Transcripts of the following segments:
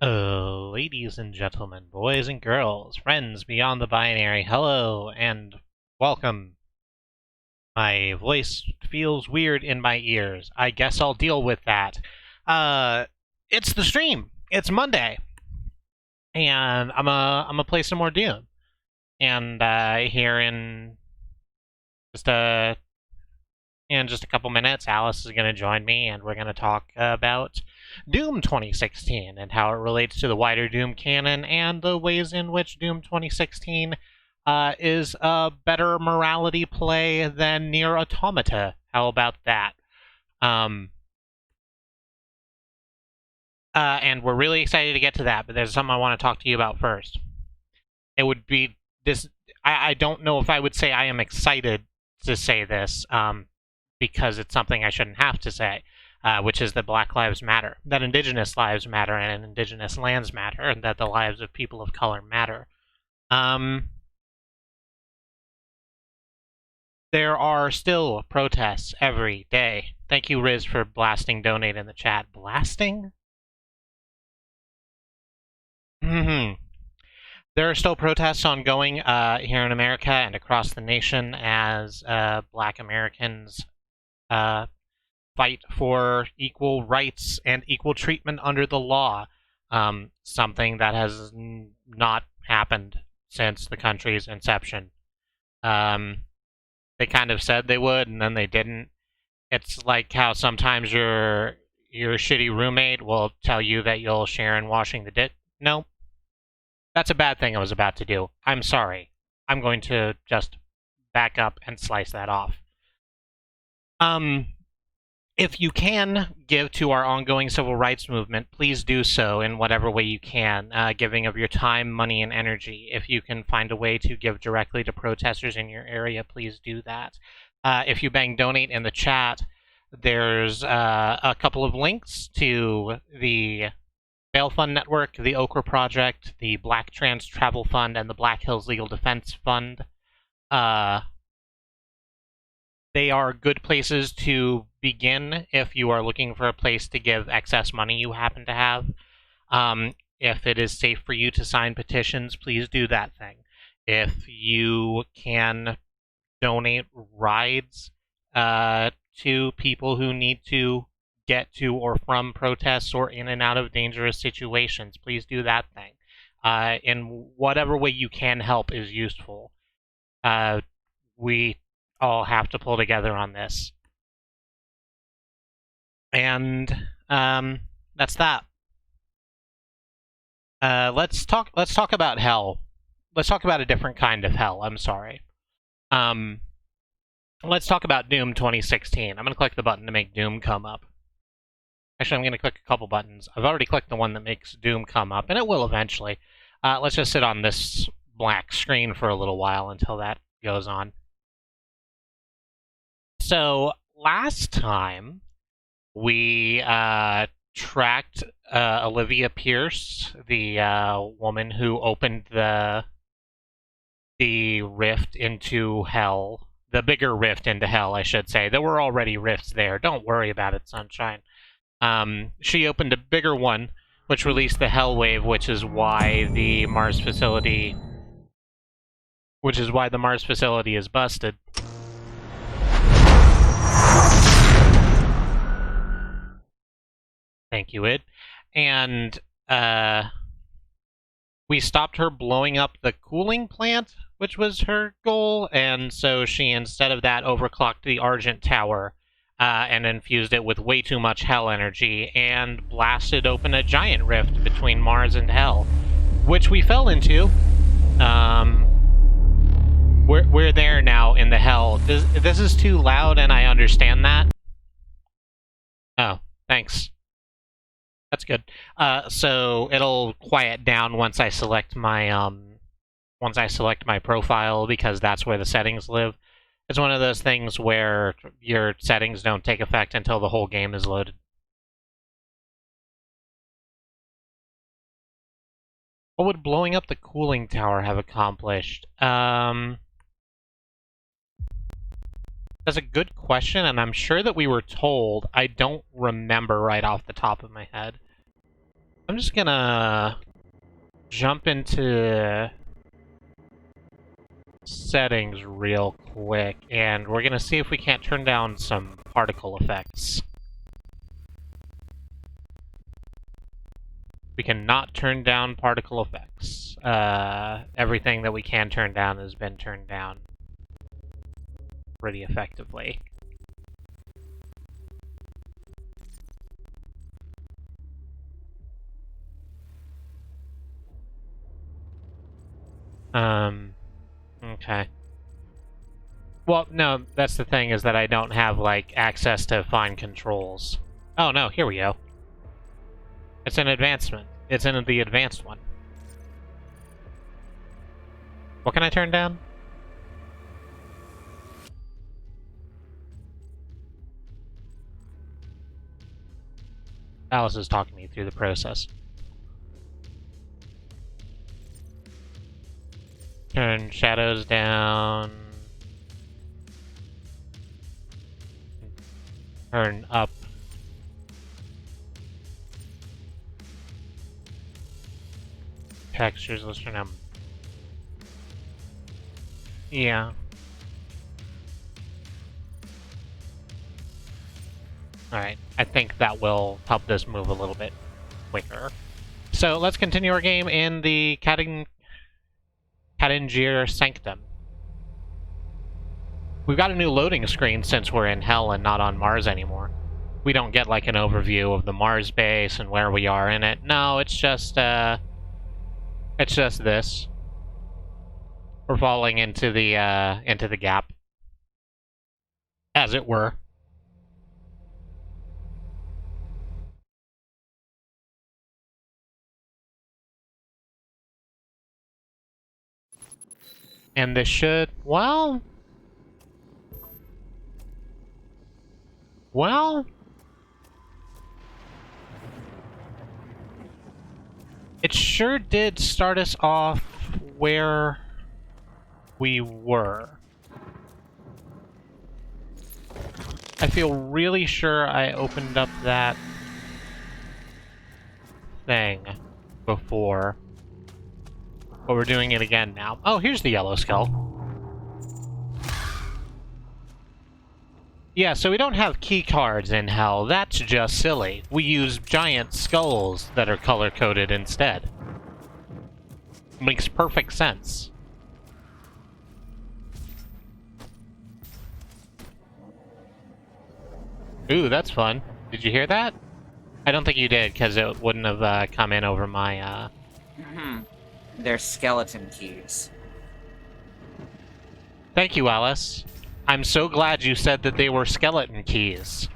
Ladies and gentlemen, boys and girls, friends beyond the binary, hello and welcome. My voice feels weird in my ears. I guess I'll deal with that. Uh, it's the stream. It's Monday, and I'm gonna play some more Doom. And here just a in just a couple minutes, Alice is gonna join me, and we're gonna talk about Doom 2016 and how it relates to the wider Doom canon and the ways in which Doom 2016 is a better morality play than Near Automata. How about that? Um, and we're really excited to get to that, but there's something I want to talk to you about first. It would be this. I don't know if I would say I am excited to say this because it's something I shouldn't have to say. Which is that Black Lives Matter, that Indigenous lives matter, and Indigenous lands matter, and that the lives of people of color matter. There are still protests every day. Thank you, Riz, for blasting donate in the chat. Blasting? There are still protests ongoing here in America and across the nation as Black Americans fight for equal rights and equal treatment under the law. Something that has not happened since the country's inception. They kind of said they would, and then they didn't. It's like how sometimes your shitty roommate will tell you that you'll share in washing the dish. No, that's a bad thing I was about to do. I'm sorry. I'm going to just back up and slice that off. If you can give to our ongoing civil rights movement, please do so in whatever way you can, giving of your time, money, and energy. If you can find a way to give directly to protesters in your area, please do that. If you bang donate in the chat, there's a couple of links to the Bail Fund Network, the Okra Project, the Black Trans Travel Fund, and the Black Hills Legal Defense Fund. They are good places to begin if you are looking for a place to give excess money you happen to have. If it is safe for you to sign petitions, please do that thing. If you can donate rides to people who need to get to or from protests or in and out of dangerous situations, please do that thing. In whatever way you can help is useful. We all have to pull together on this. And that's that. Let's talk about hell. Let's talk about a different kind of hell. I'm sorry. Let's talk about Doom 2016. I'm going to click the button to make Doom come up. Actually, I'm going to click a couple buttons. I've already clicked the one that makes Doom come up, and it will eventually. Let's just sit on this black screen for a little while until that goes on. So, last time, we tracked Olivia Pierce, the woman who opened the rift into hell. The bigger rift into hell, I should say. There were already rifts there. Don't worry about it, sunshine. She opened a bigger one, which released the Hell Wave, which is why the Mars facility is busted. Thank you, Id. And we stopped her blowing up the cooling plant, which was her goal, and so she, instead of that, overclocked the Argent Tower and infused it with way too much hell energy and blasted open a giant rift between Mars and Hell, which we fell into. We're there now in the hell. This is too loud, and I understand that. Oh, thanks. That's good. So it'll quiet down once I select my profile, because that's where the settings live. It's one of those things where your settings don't take effect until the whole game is loaded. What would blowing up the cooling tower have accomplished? That's a good question, and I'm sure that we were told. I don't remember right off the top of my head. I'm just gonna jump into settings real quick, and we're gonna see if we can't turn down some particle effects. We cannot turn down particle effects. Everything that we can turn down has been turned down pretty effectively. Okay. Well, no, that's the thing, is that I don't have, like, access to fine controls. Oh, no, here we go. It's an advancement. It's in the advanced one. What can I turn down? Alice is talking me through the process. Turn shadows down. Turn up. Textures, let's turn them. Yeah. Alright, I think that will help this move a little bit quicker. So let's continue our game in the Katangir Sanctum. We've got a new loading screen since we're in Hell and not on Mars anymore. We don't get like an overview of the Mars base and where we are in it. No, it's just this. We're falling into the gap, as it were. And this should, well, it sure did start us off where we were. I feel really sure I opened up that thing before, but we're doing it again now. Oh, here's the yellow skull. Yeah, so we don't have key cards in Hell. That's just silly. We use giant skulls that are color-coded instead. Makes perfect sense. Ooh, that's fun. Did you hear that? I don't think you did, because it wouldn't have come in over my, They're skeleton keys. Thank you, Alice. I'm so glad you said that they were skeleton keys.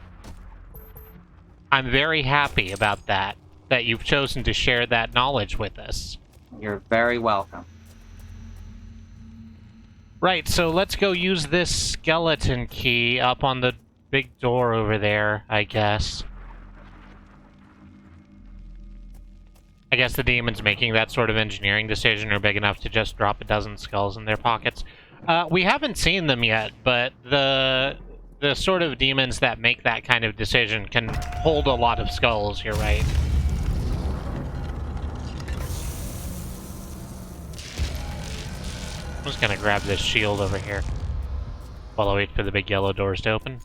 I'm very happy about that you've chosen to share that knowledge with us. You're very welcome. Right, so let's go use this skeleton key up on the big door over there, I guess. I guess the demons making that sort of engineering decision are big enough to just drop a dozen skulls in their pockets. We haven't seen them yet, but the sort of demons that make that kind of decision can hold a lot of skulls, you're right. I'm just gonna grab this shield over here while I wait for the big yellow doors to open.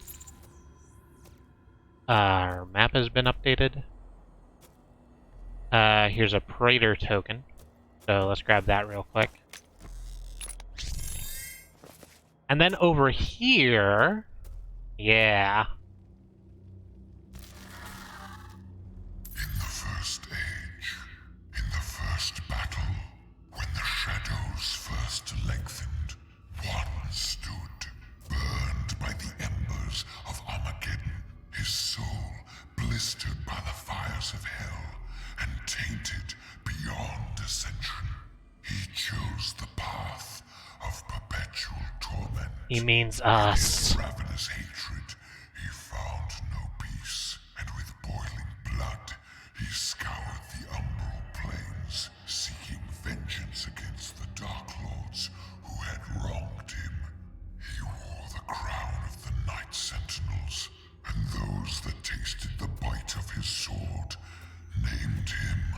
Our map has been updated. Here's a Praetor token. So let's grab that real quick. And then over here... Yeah. In the first age, in the first battle, when the shadows first lengthened, one stood, burned by the embers of Armageddon, his soul blistered by the fires of hell, and tainted beyond ascension. He chose the path of perpetual torment. He means us. In ravenous hatred, he found no peace, and with boiling blood, he scoured the umbral plains, seeking vengeance against the Dark Lords who had wronged him. He wore the crown of the Night Sentinels, and those that tasted the bite of his sword named him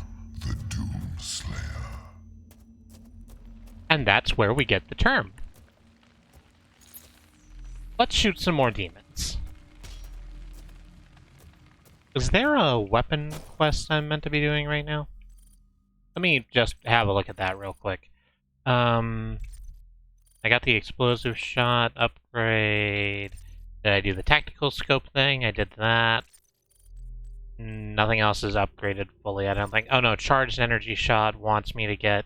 And that's where we get the term. Let's shoot some more demons. Is there a weapon quest I'm meant to be doing right now? Let me just have a look at that real quick. I got the explosive shot upgrade. Did I do the tactical scope thing? I did that. Nothing else is upgraded fully, I don't think. Oh no, charged energy shot wants me to get...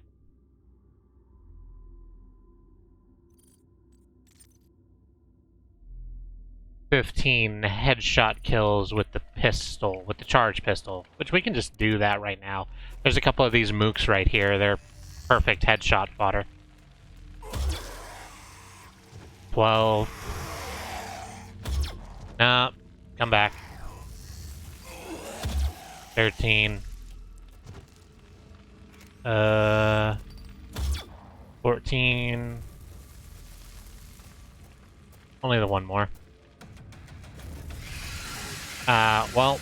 "15 headshot kills with the pistol, with the charge pistol," which we can just do that right now. There's a couple of these mooks right here. They're perfect headshot fodder. 12. No, come back. 13. 14. Only the one more. Well.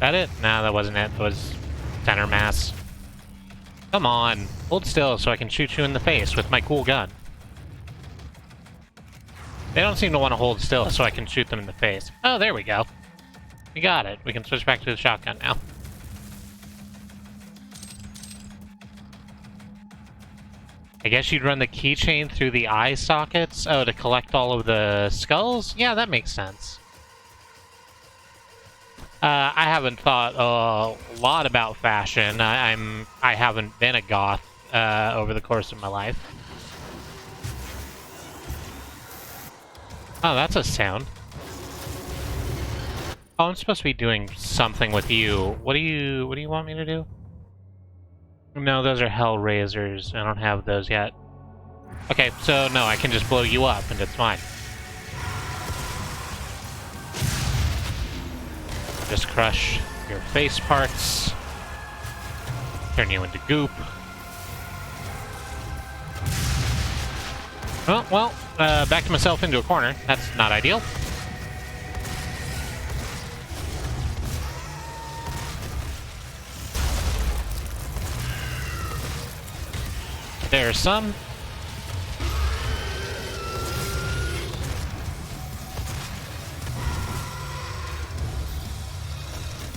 That it? Nah, that wasn't it. It was center mass. Come on. Hold still so I can shoot you in the face with my cool gun. They don't seem to want to hold still so I can shoot them in the face. Oh, there we go. We got it. We can switch back to the shotgun now. I guess you'd run the keychain through the eye sockets? Oh, to collect all of the skulls? Yeah, that makes sense. I haven't thought a lot about fashion. I haven't been a goth over the course of my life. Oh, that's a sound. Oh, I'm supposed to be doing something with you. What do you want me to do? No, those are Hellraisers. I don't have those yet. Okay, so no, I can just blow you up and it's fine. Just crush your face parts. Turn you into goop. Oh, well, backed myself into a corner. That's not ideal. There's some.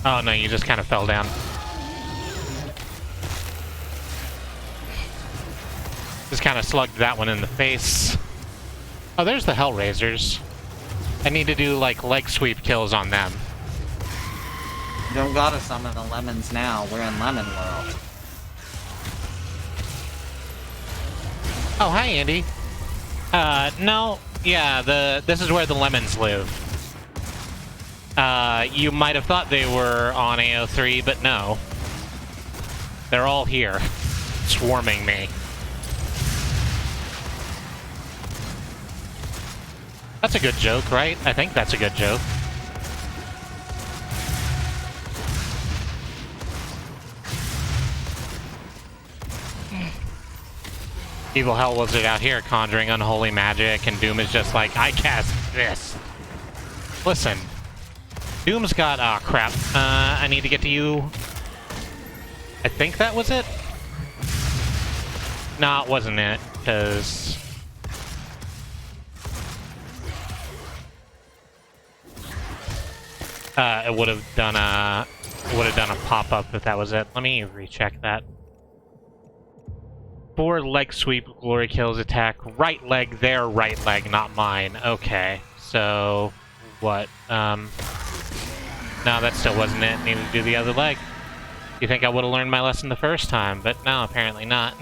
Oh no, you just kind of fell down. Just kind of slugged that one in the face. Oh, there's the Hellraisers. I need to do, like, leg sweep kills on them. You don't gotta summon the lemons now. We're in Lemon World. Oh, hi, Andy. No. Yeah, this is where the lemons live. You might have thought they were on AO3, but no. They're all here. Swarming me. That's a good joke, right? I think that's a good joke. Evil Hell Wizard out here conjuring unholy magic, and Doom is just like, I cast this. Listen. Doom's got... Aw, crap. I need to get to you. I think that was it? No, it wasn't it, because... it would have done a pop-up if that was it. Let me recheck that. 4 leg sweep, glory kills, attack, right leg, their right leg, not mine. Okay, so what? No, that still wasn't it. Needed to do the other leg. You think I would have learned my lesson the first time, but no, apparently not.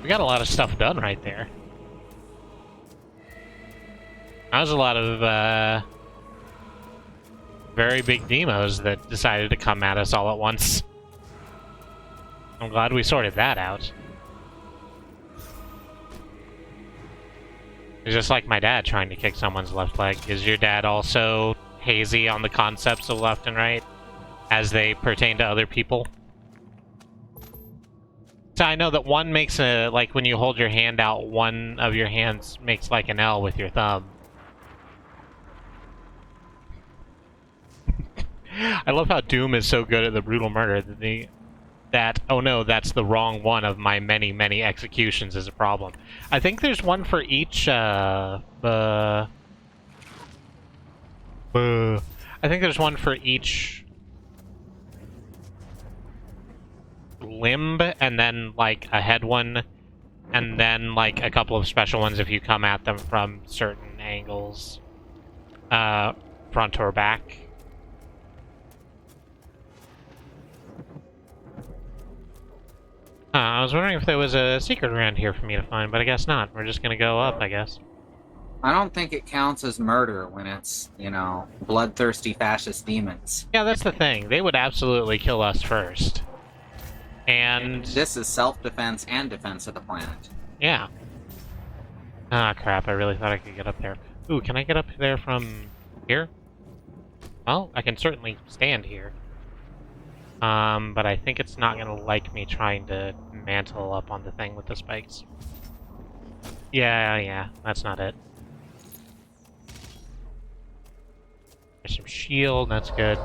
We got a lot of stuff done right there. That was a lot of, very big demos that decided to come at us all at once. I'm glad we sorted that out. It's just like my dad trying to kick someone's left leg. Is your dad also hazy on the concepts of left and right as they pertain to other people? So I know that one makes a, like, when you hold your hand out, one of your hands makes like an L with your thumb. I love how Doom is so good at the brutal murder that oh no, that's the wrong one of my many, many executions is a problem. I think there's one for each, I think there's one for each limb, and then, like, a head one, and then, like, a couple of special ones if you come at them from certain angles. Front or back. I was wondering if there was a secret around here for me to find, but I guess not. We're just gonna go up, I guess. I don't think it counts as murder when it's, you know, bloodthirsty fascist demons. Yeah, that's the thing. They would absolutely kill us first. And... This is self-defense and defense of the planet. yeah. Ah, crap. I really thought I could get up there. Ooh, can I get up there from here? Well, I can certainly stand here. But I think it's not gonna like me trying to mantle up on the thing with the spikes. Yeah, that's not it. There's some shield, that's good.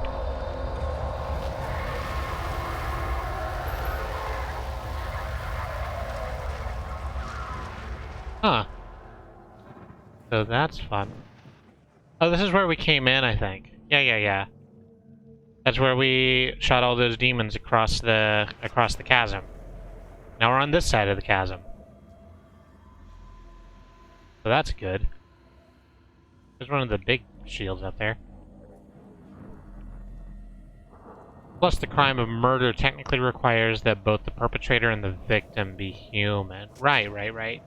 Huh. So that's fun. Oh, this is where we came in, I think. Yeah. That's where we shot all those demons across the chasm. Now we're on this side of the chasm. So that's good. There's one of the big shields up there. Plus, the crime of murder technically requires that both the perpetrator and the victim be human. Right.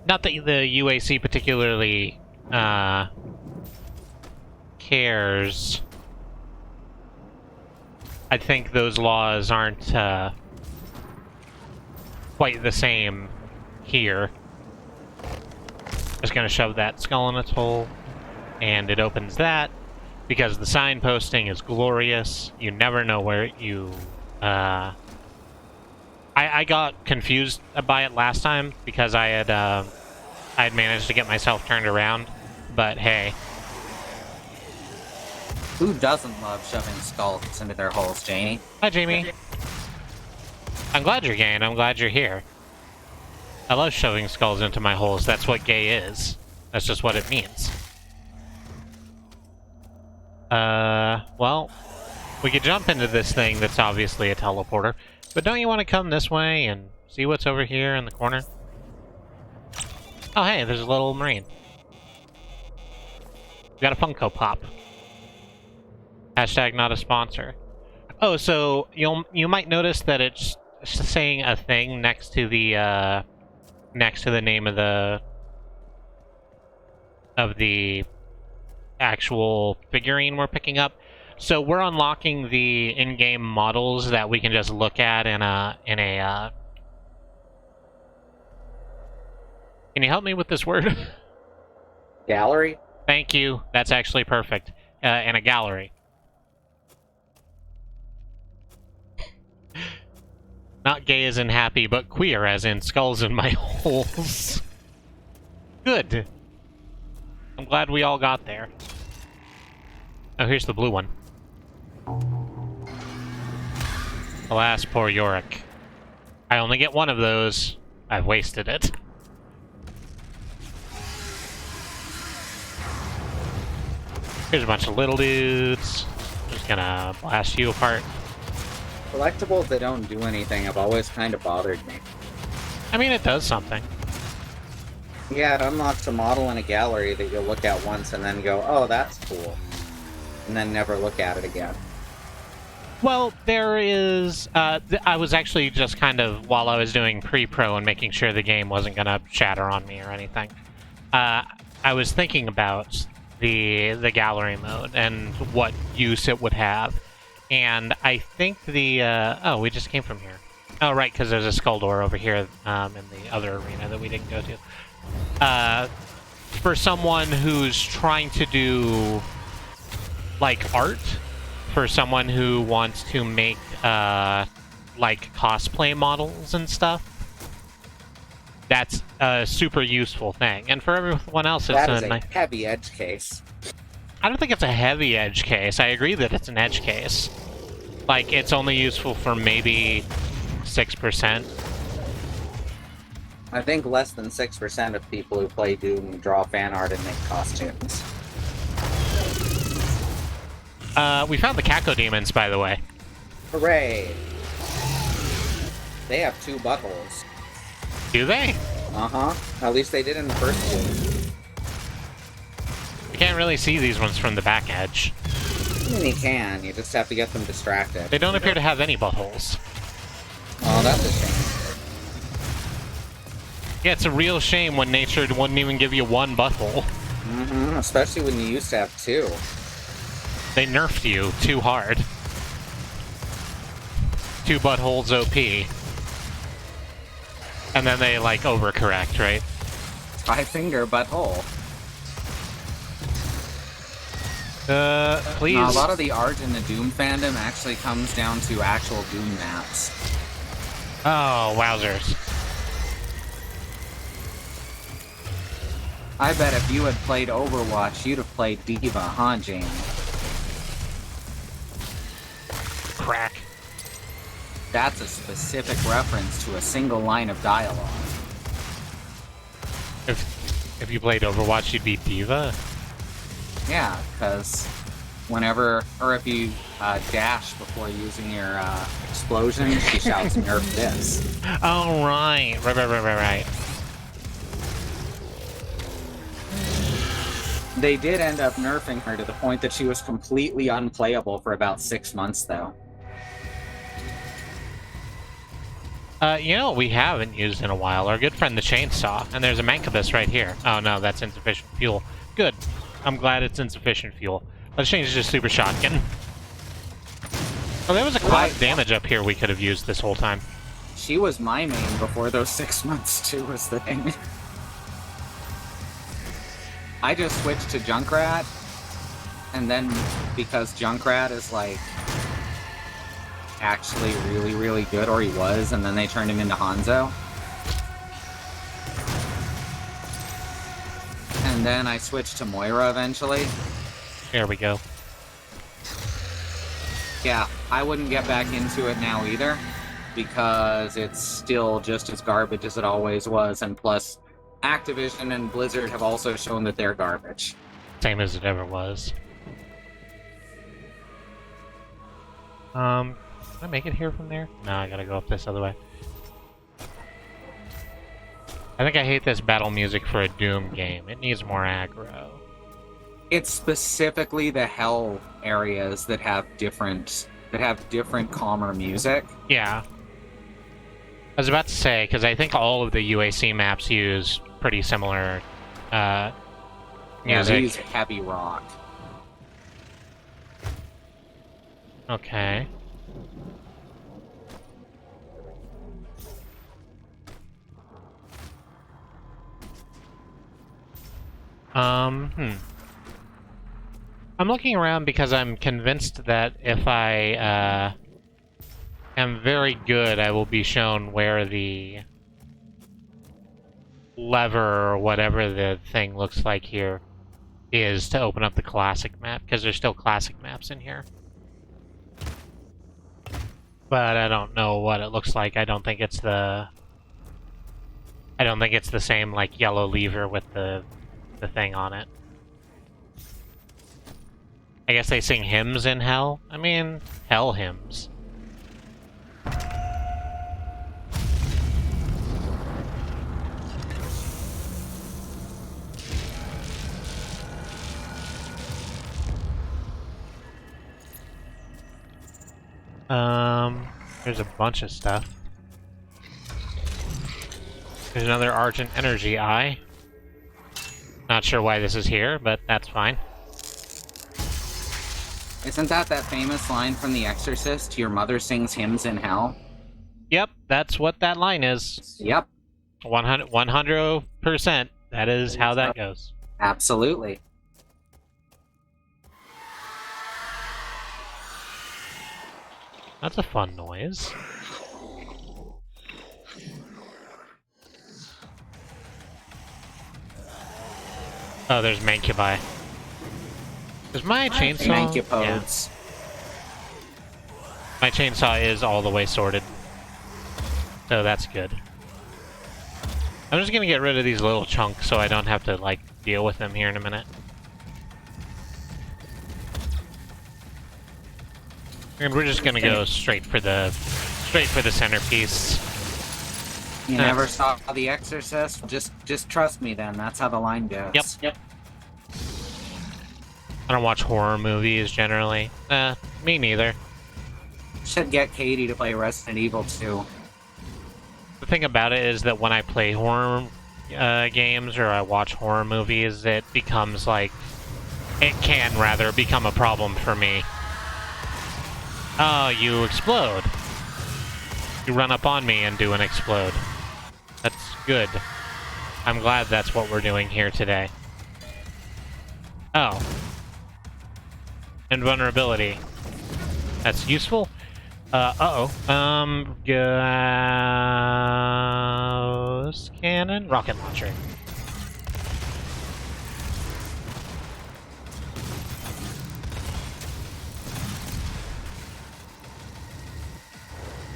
Not that the UAC particularly cares. I think those laws aren't quite the same here. Just gonna shove that skull in its hole, and it opens that, because the signposting is glorious. You never know where you... I got confused by it last time, because I had managed to get myself turned around, but hey. Who doesn't love shoving skulls into their holes, Janie? Hi, Jamie. I'm glad you're gay, and I'm glad you're here. I love shoving skulls into my holes. That's what gay is. That's just what it means. Well, we could jump into this thing that's obviously a teleporter, but don't you want to come this way and see what's over here in the corner? Oh, hey, there's a little marine. We got a Funko Pop. Hashtag not a sponsor. Oh, so you might notice that it's saying a thing next to the name of the actual figurine we're picking up. So we're unlocking the in-game models that we can just look at in a Can you help me with this word? Gallery? Thank you. That's actually perfect. In a gallery. Not gay as in happy, but queer as in skulls in my holes. Good. I'm glad we all got there. Oh, here's the blue one. Alas, poor Yorick. I only get one of those. I've wasted it. Here's a bunch of little dudes. Just gonna blast you apart. Collectibles that don't do anything have always kind of bothered me. I mean, it does something. Yeah, it unlocks a model in a gallery that you'll look at once and then go, oh, that's cool. And then never look at it again. Well, there is... I was actually just kind of, while I was doing pre-pro and making sure the game wasn't going to shatter on me or anything, I was thinking about the gallery mode and what use it would have. And I think the... oh, we just came from here. Oh, right, because there's a skull door over here in the other arena that we didn't go to. For someone who's trying to do, like, art for someone who wants to make, like, cosplay models and stuff. That's a super useful thing. And for everyone else, it's That is a heavy edge case. I don't think it's a heavy edge case. I agree that it's an edge case. Like, it's only useful for maybe 6%. I think less than 6% of people who play Doom draw fan art and make costumes. We found the Kako demons, by the way. Hooray! They have 2 buttholes. Do they? Uh-huh. At least they did in the first one. You can't really see these ones from the back edge. I mean, you can. You just have to get them distracted. They don't appear to have any buttholes. Oh, that's a shame. Yeah, it's a real shame when nature wouldn't even give you 1 butthole. Mm-hmm. Especially when you used to have 2. They nerfed you too hard. 2 buttholes OP. And then they, like, overcorrect, right? 5-finger butthole. Please. A lot of the art in the Doom fandom actually comes down to actual Doom maps. Oh, wowzers. I bet if you had played Overwatch, you'd have played Diva, huh, Jamie? Crack. That's a specific reference to a single line of dialogue. If you played Overwatch, you'd be Diva? Yeah, because whenever, or if you dash before using your explosion, she shouts, "Nerf this." Oh, right. Right. They did end up nerfing her to the point that she was completely unplayable for about 6 months, though. You know what we haven't used in a while? Our good friend the chainsaw. And there's a Mancubus right here. Oh no, that's insufficient fuel. Good. I'm glad it's insufficient fuel. Let's change to super shotgun. Oh, there was a cloud damage up here we could have used this whole time. She was my main before those 6 months, too, was the thing. I just switched to Junkrat, and then because Junkrat is, like, actually really, really good, or he was, and then they turned him into Hanzo. And then I switched to Moira eventually. There we go. Yeah, I wouldn't get back into it now either, because it's still just as garbage as it always was, and plus, Activision and Blizzard have also shown that they're garbage. Same as it ever was. Can I make it here from there? No, I gotta go up this other way. I think I hate this battle music for a Doom game. It needs more aggro. It's specifically the hell areas that have different calmer music. Yeah. I was about to say, because I think all of the UAC maps use pretty similar Yeah, music. they use heavy rock. Okay. I'm looking around because I'm convinced that if I, am very good, I will be shown where the lever or whatever the thing looks like here is to open up the classic map, because there's still classic maps in here. But I don't know what it looks like. I don't think it's the same, like, yellow lever with the thing on it. I guess they sing hymns in hell? I mean, hell hymns. There's a bunch of stuff. There's another Argent Energy Eye. Not sure why this is here, but that's fine. Isn't that famous line from The Exorcist? Your mother sings hymns in hell? Yep, that's what that line is. Yep. 100%. That is how that goes. Absolutely. That's a fun noise. Oh, there's Mancubi. Is my chainsaw? Yeah. Mancupodes. My chainsaw is all the way sorted. So that's good. I'm just gonna get rid of these little chunks so I don't have to, like, deal with them here in a minute. And we're just gonna go straight for the centerpiece. You never saw The Exorcist? Just trust me then, that's how the line goes. Yep. I don't watch horror movies generally. Me neither. Should get Katie to play Resident Evil 2. The thing about it is that when I play horror games or I watch horror movies, it becomes like... It can, rather, become a problem for me. Oh, you explode. You run up on me and do an explode. That's good. I'm glad that's what we're doing here today. Oh. Invulnerability. That's useful. Ghost cannon? Rocket launcher.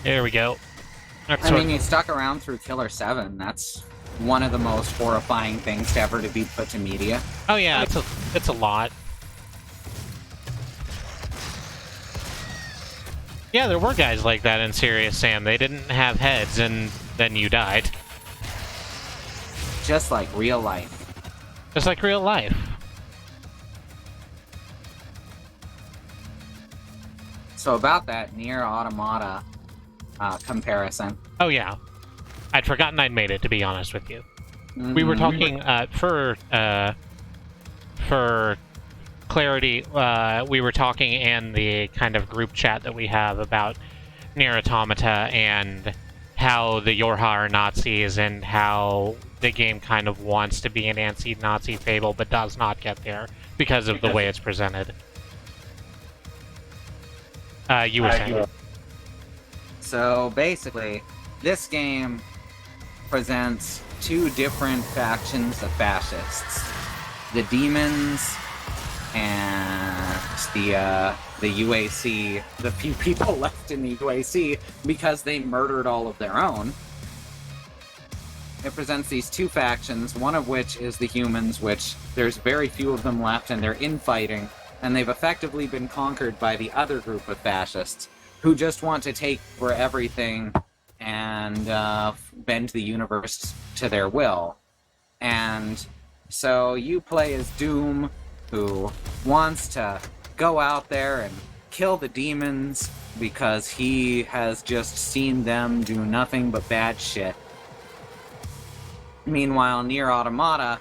There we go. I mean, you stuck around through Killer 7. That's one of the most horrifying things to ever to be put to media. Oh yeah, it's a lot. Yeah, there were guys like that in Serious Sam. They didn't have heads, and then you died. Just like real life. Just like real life. So about that Nier Automata comparison. Oh yeah. I'd forgotten I'd made it, to be honest with you. Mm-hmm. We were talking, for clarity, we were talking in the kind of group chat that we have about Nier Automata and how the Yorha are Nazis and how the game kind of wants to be an anti-Nazi fable but does not get there because of the way it's presented. You were saying. So basically, this game presents two different factions of fascists. The demons and the UAC, the few people left in the UAC because they murdered all of their own. It presents these two factions, one of which is the humans, which there's very few of them left and they're infighting, and they've effectively been conquered by the other group of fascists who just want to take for everything and bend the universe to their will. And so you play as Doom, who wants to go out there and kill the demons because he has just seen them do nothing but bad shit. Meanwhile, Nier Automata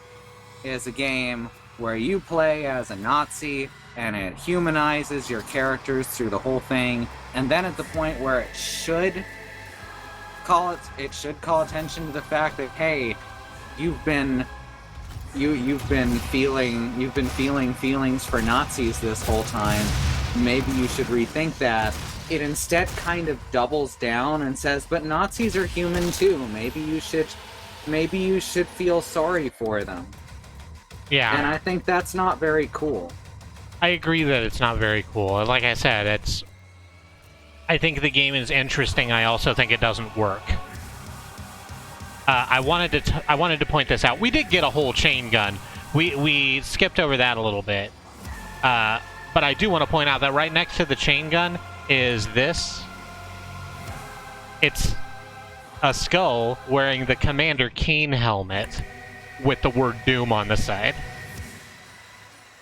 is a game where you play as a Nazi and it humanizes your characters through the whole thing, and then at the point where it should call attention to the fact that, hey, you've been feeling feelings for Nazis this whole time. Maybe you should rethink that. It instead kind of doubles down and says, but Nazis are human too. Maybe you should feel sorry for them. Yeah. And I think that's not very cool. I agree that it's not very cool. Like I said, I think the game is interesting. I also think it doesn't work. I wanted to point this out. We did get a whole chain gun. We skipped over that a little bit. But I do want to point out that right next to the chain gun is this. It's a skull wearing the Commander Keen helmet with the word Doom on the side.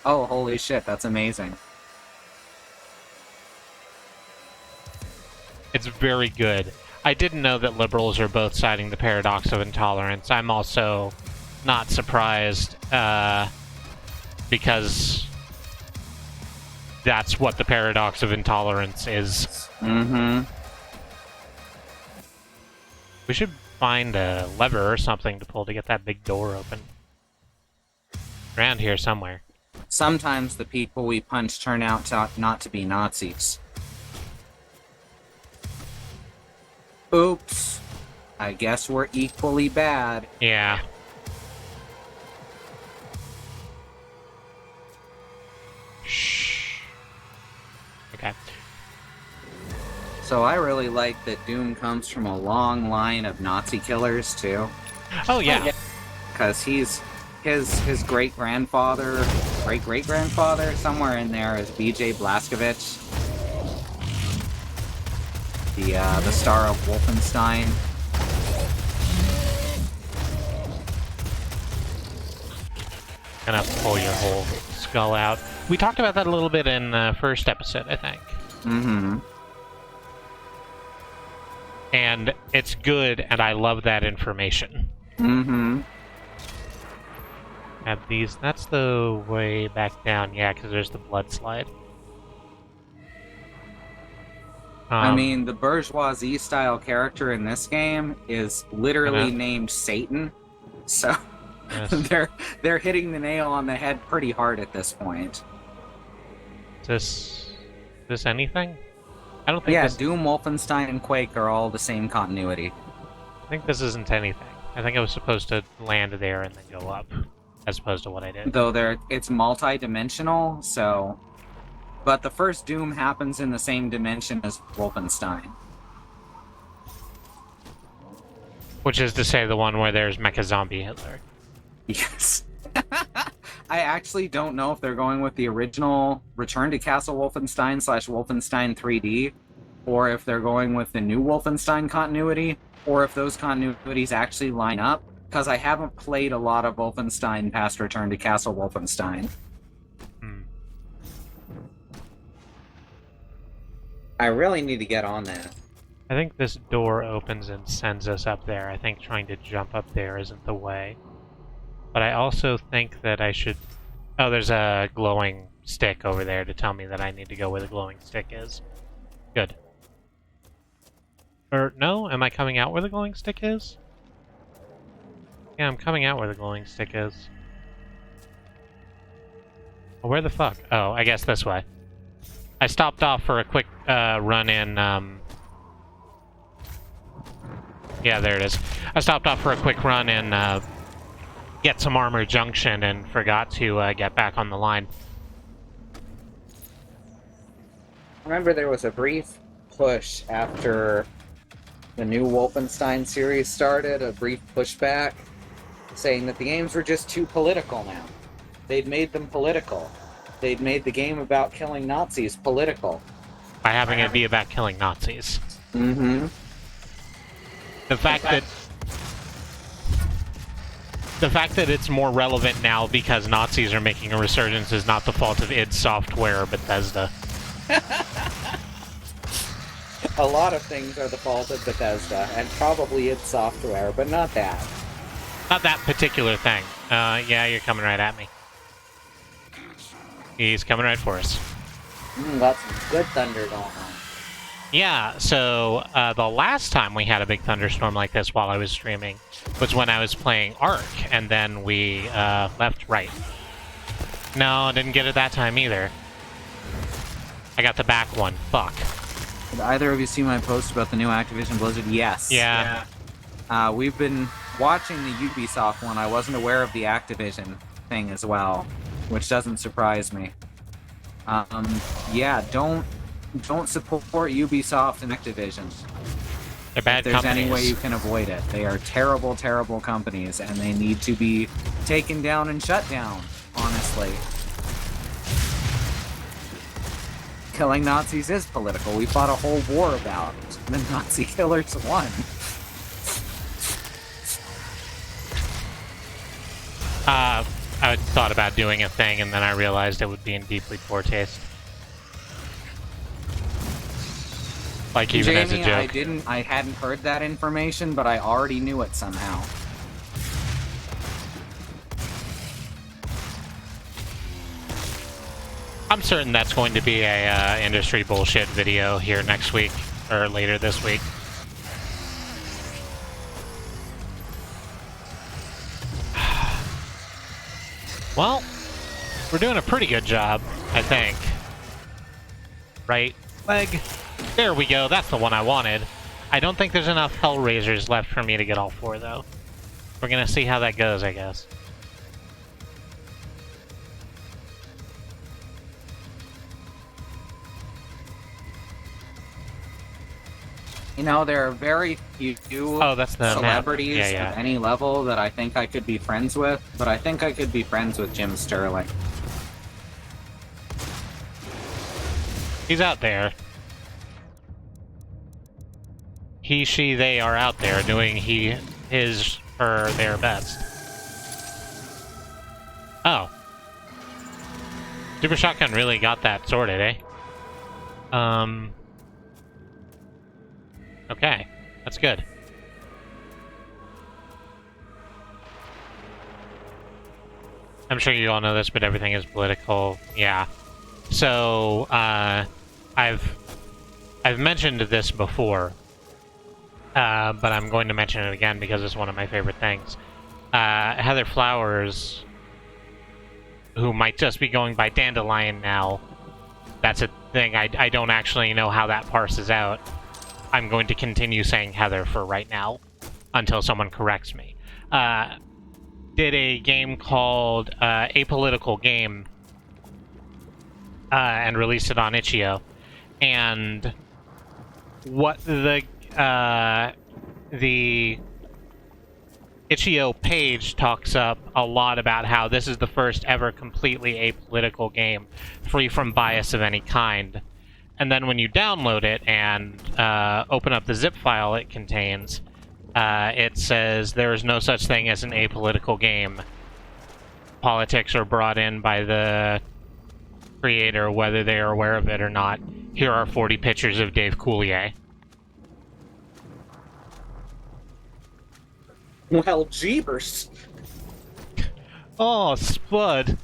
Oh, holy shit, that's amazing. It's very good. I didn't know that liberals are both citing the paradox of intolerance. I'm also not surprised, because that's what the paradox of intolerance is. Mm-hmm. We should find a lever or something to pull to get that big door open. Around here somewhere. Sometimes the people we punch turn out not to be Nazis. Oops. I guess we're equally bad. Yeah. Shh. Okay. So I really like that Doom comes from a long line of Nazi killers, too. Oh, yeah. Because his great-grandfather, great-great-grandfather, somewhere in there is B.J. Blazkowicz, the star of Wolfenstein. Gonna pull your whole skull out. We talked about that a little bit in the first episode, I think. Mm-hmm. And it's good, and I love that information. Mm-hmm. Have these. That's the way back down, yeah, because there's the blood slide. I mean, the bourgeoisie-style character in this game is literally named Satan, so yes. they're hitting the nail on the head pretty hard at this point. Is this anything? I don't think. Yeah, this... Doom, Wolfenstein, and Quake are all the same continuity. I think this isn't anything. I think I was supposed to land there and then go up, as opposed to what I did. Though it's multi-dimensional, so... But the first Doom happens in the same dimension as Wolfenstein. Which is to say the one where there's Mecha Zombie Hitler. Yes. I actually don't know if they're going with the original Return to Castle Wolfenstein / Wolfenstein 3D, or if they're going with the new Wolfenstein continuity, or if those continuities actually line up, because I haven't played a lot of Wolfenstein past Return to Castle Wolfenstein. I really need to get on that. I think this door opens and sends us up there. I think trying to jump up there isn't the way. But I also think that I should... Oh, there's a glowing stick over there to tell me that I need to go where the glowing stick is. Good. Or, no? Am I coming out where the glowing stick is? Yeah, I'm coming out where the glowing stick is. Well, where the fuck? Oh, I guess this way. I stopped off for a quick run in... Yeah, there it is. I stopped off for a quick run in... Get some Armor Junction and forgot to get back on the line. Remember there was a brief push after the new Wolfenstein series started, a brief pushback, saying that the games were just too political now. They'd made them political. They'd made the game about killing Nazis political. By having it be about killing Nazis. Mm-hmm. The fact that it's more relevant now because Nazis are making a resurgence is not the fault of id Software or Bethesda. A lot of things are the fault of Bethesda, and probably id Software, but not that. Not that particular thing. Yeah, you're coming right at me. He's coming right for us. Got some good thunder going on. Yeah, so the last time we had a big thunderstorm like this while I was streaming was when I was playing Ark, and then we left right. No, I didn't get it that time either. I got the back one. Fuck. Did either of you see my post about the new Activision Blizzard? Yes. Yeah. We've been watching the Ubisoft one. I wasn't aware of the Activision thing as well, which doesn't surprise me. Yeah, don't support Ubisoft and Activision. They're bad if there's companies. any way you can avoid it. They are terrible, terrible companies, and they need to be taken down and shut down, honestly. Killing Nazis is political. We fought a whole war about it. The Nazi killers won. I thought about doing a thing, and then I realized it would be in deeply poor taste. Like, even as a Jamie, joke. I hadn't heard that information, but I already knew it somehow. I'm certain that's going to be a industry bullshit video here next week, or later this week. Well, we're doing a pretty good job, I think. Right leg. There we go, that's the one I wanted. I don't think there's enough Hellraisers left for me to get all 4, though. We're gonna see how that goes, I guess. You know, there are very few Oh, that's the celebrities map. Yeah. of any level that I think I could be friends with, but I think I could be friends with Jim Sterling. He's out there. He, she, they are out there doing his, her, their best. Oh. Super Shotgun really got that sorted, eh? Okay. That's good. I'm sure you all know this, but everything is political. Yeah. So, I've mentioned this before, but I'm going to mention it again because it's one of my favorite things. Heather Flowers, who might just be going by Dandelion now, that's a thing. I don't actually know how that parses out. I'm going to continue saying Heather for right now, until someone corrects me. Did a game called Apolitical Game, and released it on Itch.io. And what the Itch.io page talks up a lot about how this is the first ever completely apolitical game, free from bias of any kind. And then when you download it and open up the zip file it contains, it says there is no such thing as an apolitical game. Politics are brought in by the creator, whether they are aware of it or not. Here are 40 pictures of Dave Coulier. Well, jeebers. Oh, Spud.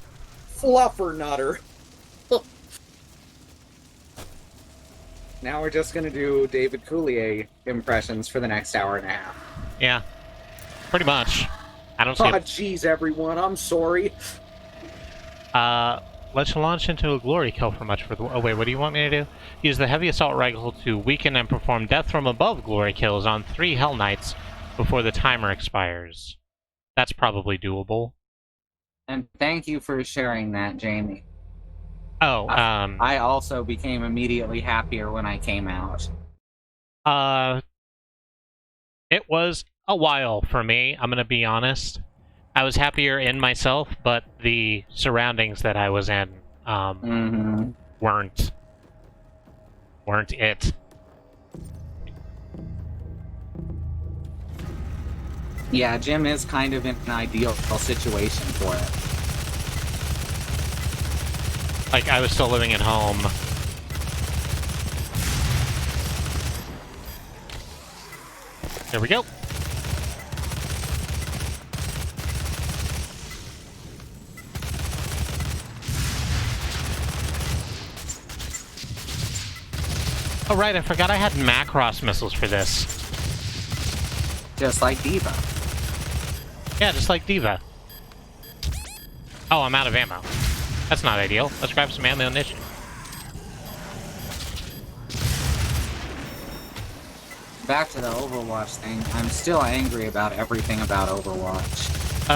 Fluffer nutter. Now we're just gonna do David Coulier impressions for the next hour and a half. Yeah, pretty much. I don't see Aw, jeez, everyone, I'm sorry. Let's launch into a glory kill for much for the... Oh, wait, what do you want me to do? Use the heavy assault rifle to weaken and perform death from above glory kills on 3 Hell Knights before the timer expires. That's probably doable. And thank you for sharing that, Jamie. Oh, I also became immediately happier when I came out. It was a while for me, I'm gonna be honest. I was happier in myself, but the surroundings that I was in, weren't it. Yeah, Jim is kind of in an ideal situation for it. Like, I was still living at home. There we go. Oh right, I forgot I had Macross missiles for this. Just like Diva. Yeah, just like Diva. Oh, I'm out of ammo. That's not ideal. Let's grab some ammunition. Back to the Overwatch thing, I'm still angry about everything about Overwatch.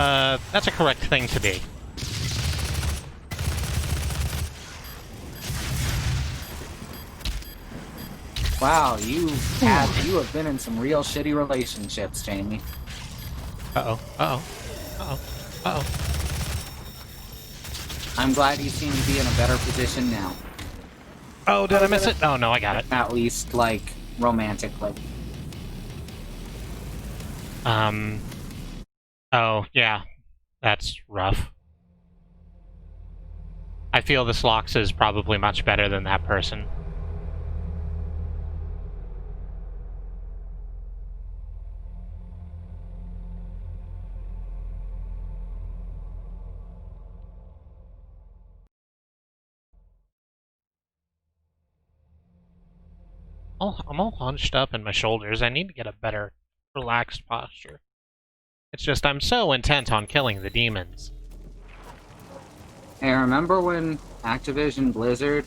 That's a correct thing to be. Wow, you have been in some real shitty relationships, Jamie. Uh-oh. Uh-oh. Uh-oh. Uh-oh. I'm glad you seem to be in a better position now. Oh, did I miss it? Oh, no, I got it. At least, like, romantically. Oh, yeah. That's rough. I feel this Lox is probably much better than that person. I'm all hunched up in my shoulders. I need to get a better relaxed posture. It's just I'm so intent on killing the demons. Hey, remember when Activision Blizzard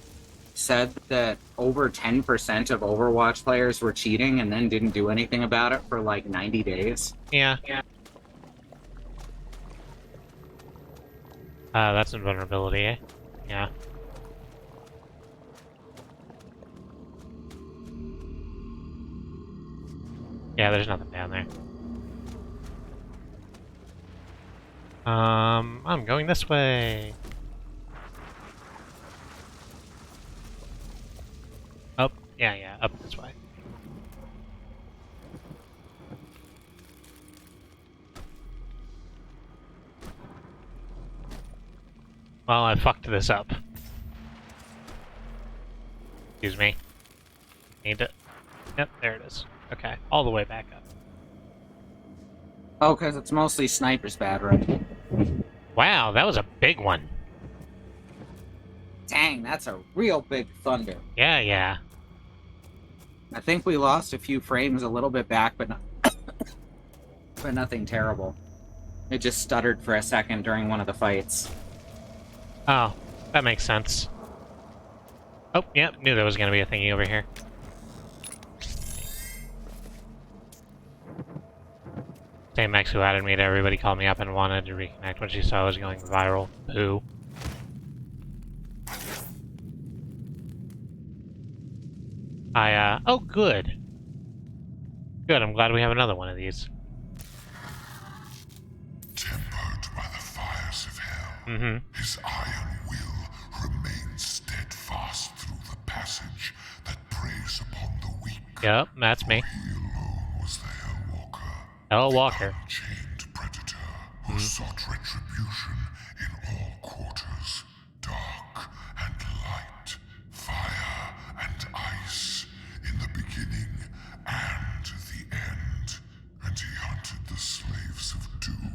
said that over 10% of Overwatch players were cheating and then didn't do anything about it for like 90 days. Yeah. That's invulnerability, eh? Yeah. Yeah, there's nothing down there. I'm going this way. Up. Yeah, up this way. Well, I fucked this up. Excuse me. Need it. Yep, there it is. Okay, all the way back up. Oh, because it's mostly sniper's battery. Wow, that was a big one. Dang, that's a real big thunder. Yeah. I think we lost a few frames a little bit back, but but nothing terrible. It just stuttered for a second during one of the fights. Oh, that makes sense. Oh, yep, knew there was gonna be a thingy over here. Same ex who added me to everybody called me up and wanted to reconnect when she saw I was going viral. Who? Oh, good. Good, I'm glad we have another one of these. Tempered by the fires of hell, his iron will remains steadfast through the passage that preys upon the weak. Yep, that's me. He alone was the Hellwalker. Hellwalker. The unchained predator who sought retribution in all quarters, dark and light, fire and ice, in the beginning and the end. And he hunted the slaves of doom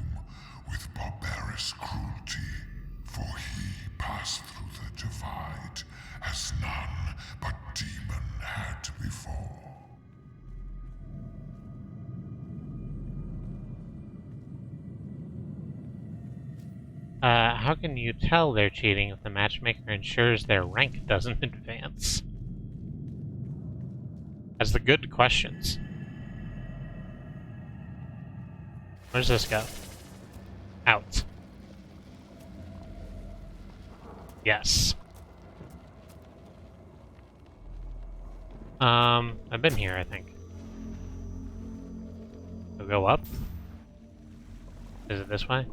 with barbarous cruelty, for he passed through the divide as none but demon had before. How can you tell they're cheating if the matchmaker ensures their rank doesn't advance? That's the good questions. Where's this go? Out. Yes. I've been here, I think. We'll go up. Is it this way?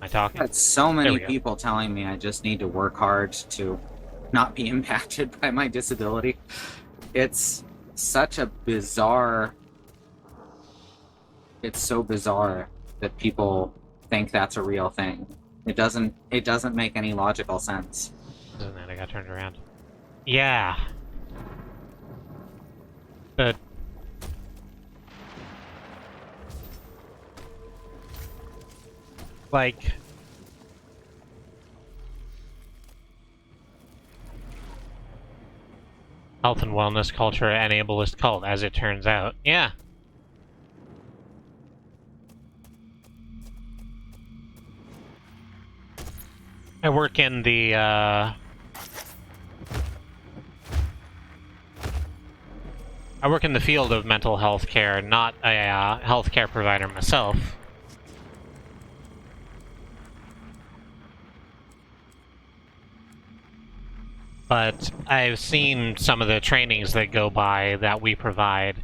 Am I talking? Got so There many we go. people telling me I just need to work hard to not be impacted by my disability. It's such a bizarre... It's so bizarre that people think that's a real thing. It doesn't make any logical sense. Isn't it? I got turned around. Yeah. The... Like... Health and wellness culture and ableist cult, as it turns out. Yeah. I work in the, I work in the field of mental health care, not a healthcare provider myself. But I've seen some of the trainings that go by that we provide,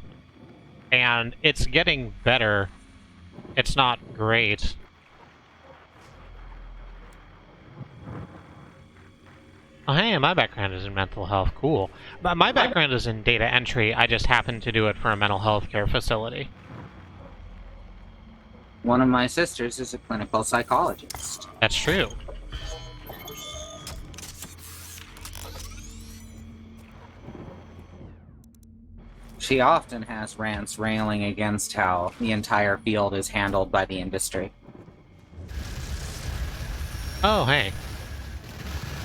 and it's getting better. It's not great. Oh, hey, my background is in mental health. Cool. But my background is in data entry. I just happen to do it for a mental health care facility. One of my sisters is a clinical psychologist. That's true. She often has rants railing against how the entire field is handled by the industry. Oh, hey.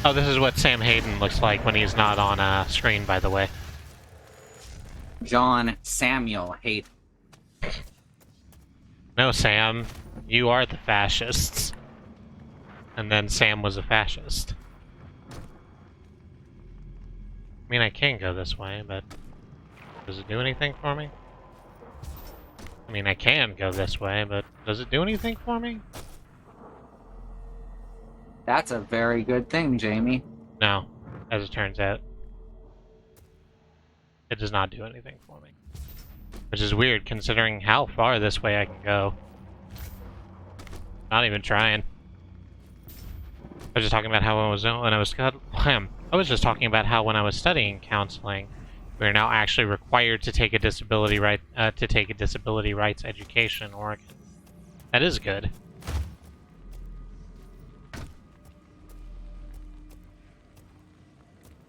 Oh, this is what Sam Hayden looks like when he's not on screen, by the way. John Samuel Hayden. No, Sam. You are the fascists. And then Sam was a fascist. I mean, I can go this way, but does it do anything for me? I mean, I can go this way, but does it do anything for me? That's a very good thing, Jamie. No, as it turns out. It does not do anything for me. Which is weird, considering how far this way I can go. Not even trying. I was just talking about how I was just talking about how when I was studying counseling, we are now actually required to take a disability rights education in Oregon. That is good.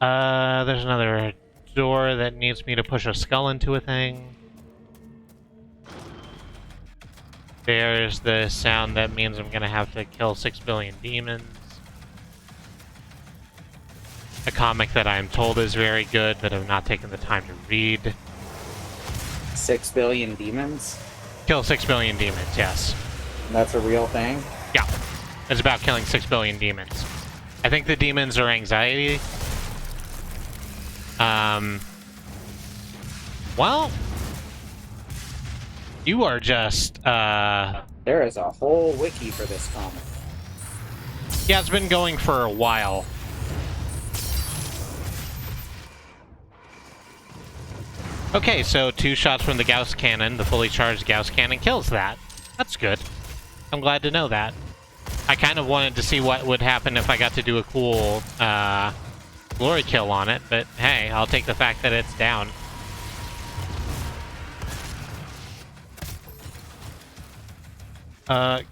There's another door that needs me to push a skull into a thing. There's the sound that means I'm gonna have to kill 6 billion demons. A comic that I'm told is very good, but I've not taken the time to read. 6 billion demons? Kill 6 billion demons, yes. That's a real thing? Yeah. It's about killing 6 billion demons. I think the demons are anxiety. Well, you are just, There is a whole wiki for this comic. yeah, it's been going for a while. Okay, so 2 shots from the Gauss cannon, the fully charged Gauss cannon kills that. That's good. I'm glad to know that. I kind of wanted to see what would happen if I got to do a cool, glory kill on it, but hey, I'll take the fact that it's down.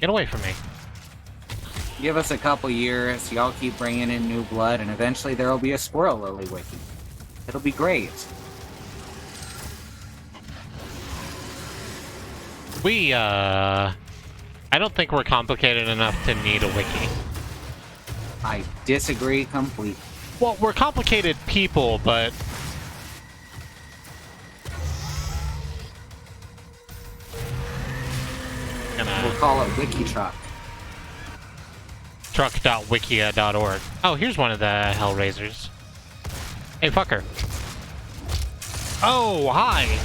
Get away from me. Give us a couple years, y'all keep bringing in new blood, and eventually there'll be a Squirrel Lily wiki. It'll be great. I don't think we're complicated enough to need a wiki. I disagree completely. Well, we're complicated people, but... We'll call it Wiki Truck. Truck.wikia.org. Oh, here's one of the Hellraisers. Hey, fucker. Oh, hi!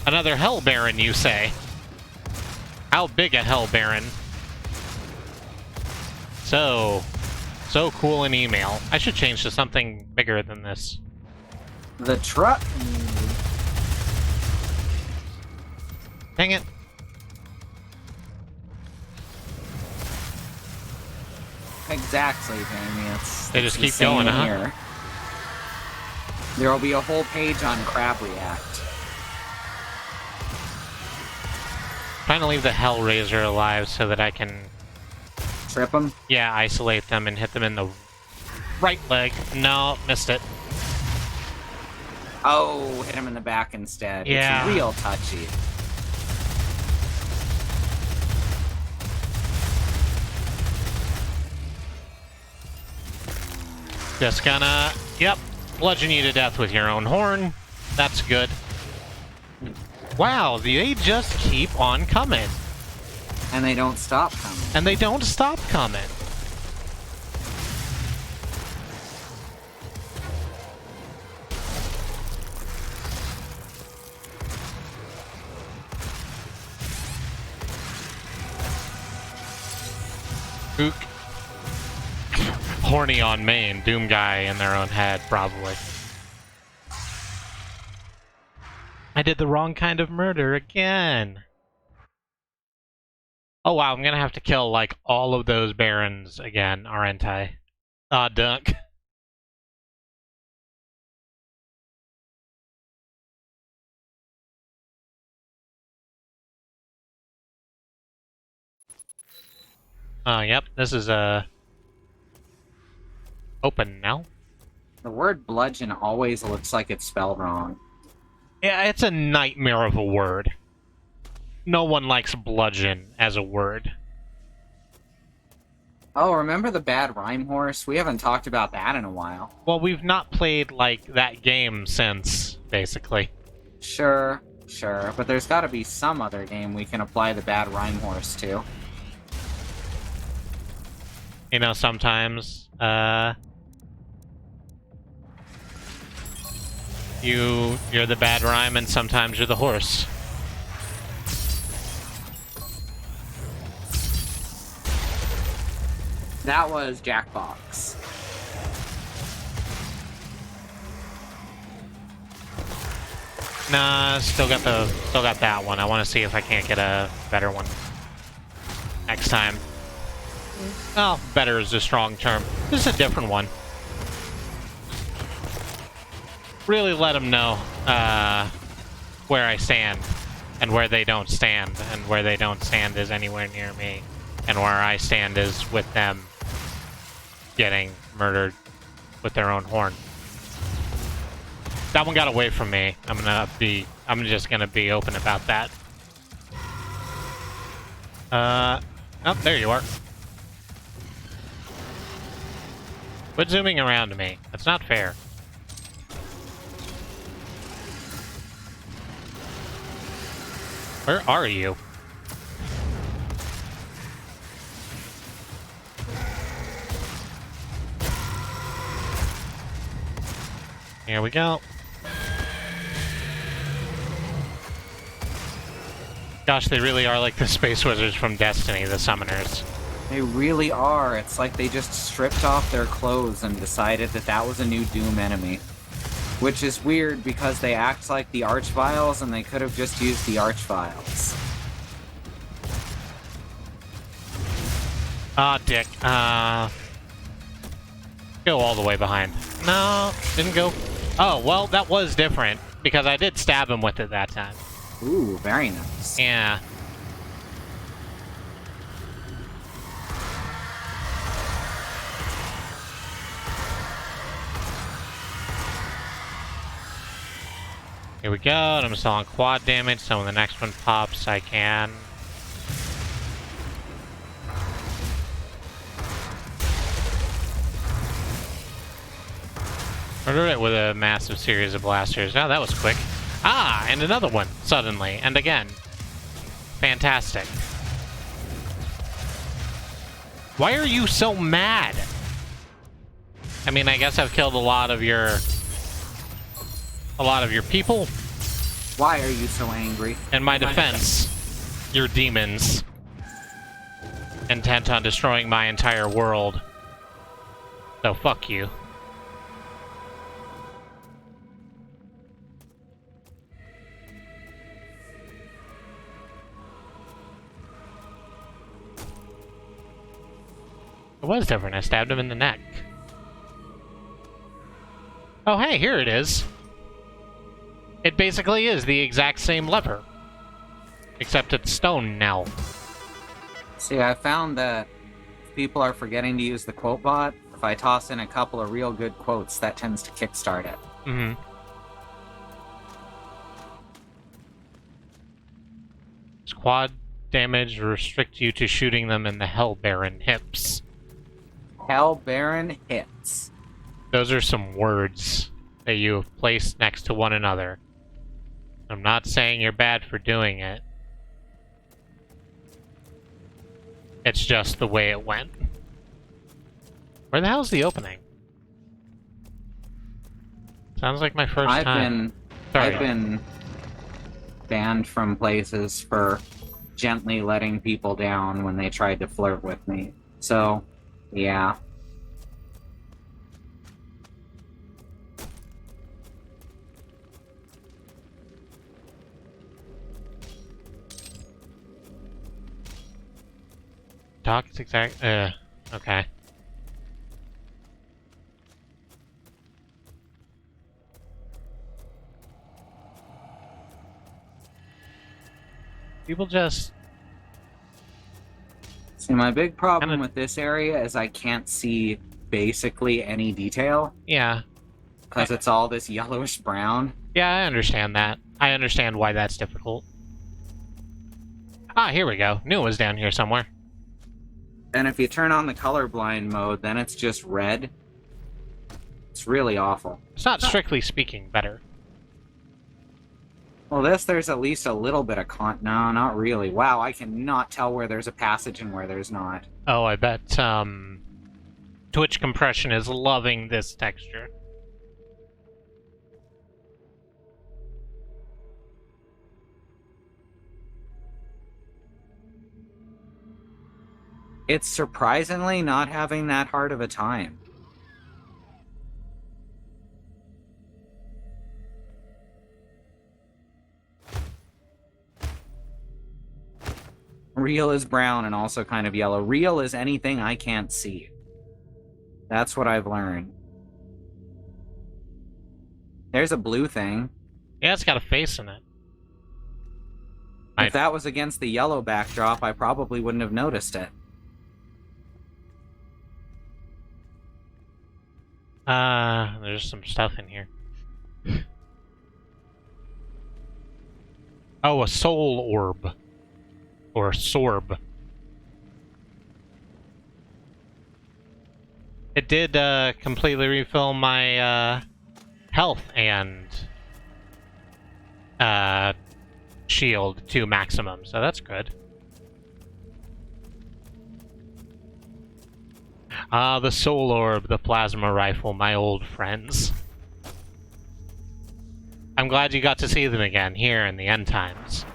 Another Hell Baron, you say? How big a Hell Baron? So cool in email. I should change to something bigger than this. The truck. Dang it. Exactly, Jamie. They just it's keep the same going, huh? here. There will be a whole page on Crab React. Trying to leave the Hellraiser alive so that I can, Trip them. yeah, isolate them and hit them in the right leg. No, missed it. Oh, hit him in the back instead. Yeah. It's real touchy. Just gonna, yep, bludgeon you to death with your own horn. That's good. Wow, they just keep on coming. And they don't stop coming. And they don't stop coming. Ook. Horny on main, Doom guy in their own head, probably. I did the wrong kind of murder again. Oh wow, I'm gonna have to kill, like, all of those barons again, aren't I? Ah, dunk. Oh, yep, this is, open now. The word bludgeon always looks like it's spelled wrong. Yeah, it's a nightmare of a word. No one likes bludgeon as a word. Oh, remember the bad rhyme horse? We haven't talked about that in a while. Well, we've not played, like, that game since, basically. Sure, but there's gotta be some other game we can apply the bad rhyme horse to. You know, sometimes, You're the bad rhyme, and sometimes you're the horse. That was Jackbox. Nah, still got that one. I want to see if I can't get a better one next time. Oh, better is a strong term. This is a different one. Really let them know where I stand and where they don't stand, and where they don't stand is anywhere near me, and where I stand is with them getting murdered with their own horn. That one got away from me. I'm just gonna be open about that. Oh, there you are. Quit zooming around to me. That's not fair. Where are you? Here we go. Gosh, they really are like the space wizards from Destiny, the summoners. They really are. It's like they just stripped off their clothes and decided that that was a new Doom enemy. Which is weird because they act like the Archviles and they could have just used the Archviles. Ah, dick. Go all the way behind. No, didn't go. Oh, well, that was different because I did stab him with it that time. Ooh, very nice. Yeah. Here we go, and I'm still on quad damage, so when the next one pops, I can. Murder it with a massive series of blasters. Oh, that was quick. Ah, and another one, suddenly, and again. Fantastic. Why are you so mad? I mean, I guess I've killed a lot of your people. Why are you so angry? In my defense, you're demons. Intent on destroying my entire world. So fuck you. It was different. I stabbed him in the neck. Oh, hey, here it is. It basically is the exact same lever. Except it's stone now. See, I found that people are forgetting to use the quote bot. If I toss in a couple of real good quotes, that tends to kickstart it. Mm-hmm. Squad damage restrict you to shooting them in the Hell Baron hips. Hell Baron hits. Those are some words that you have placed next to one another. I'm not saying you're bad for doing it. It's just the way it went. Where the hell's the opening? Sounds like my first time. I've been banned from places for gently letting people down when they tried to flirt with me. So, yeah. Talk is exact. Okay. People just. See, my big problem with this area is I can't see basically any detail. Yeah. Because it's all this yellowish brown. Yeah, I understand that. I understand why that's difficult. Ah, here we go. Knew it was down here somewhere. And if you turn on the colorblind mode, then it's just red. It's really awful. It's not strictly speaking better. Well, there's at least a little bit of no, not really. Wow, I cannot tell where there's a passage and where there's not. Oh, I bet, Twitch compression is loving this texture. It's surprisingly not having that hard of a time. Real is brown and also kind of yellow. Real is anything I can't see. That's what I've learned. There's a blue thing. Yeah, it's got a face in it. If that was against the yellow backdrop, I probably wouldn't have noticed it. There's some stuff in here. Oh, a soul orb. Or a sorb. It did, completely refill my, health and, shield to maximum, so that's good. Ah, the soul orb, the plasma rifle, my old friends. I'm glad you got to see them again here in the end times.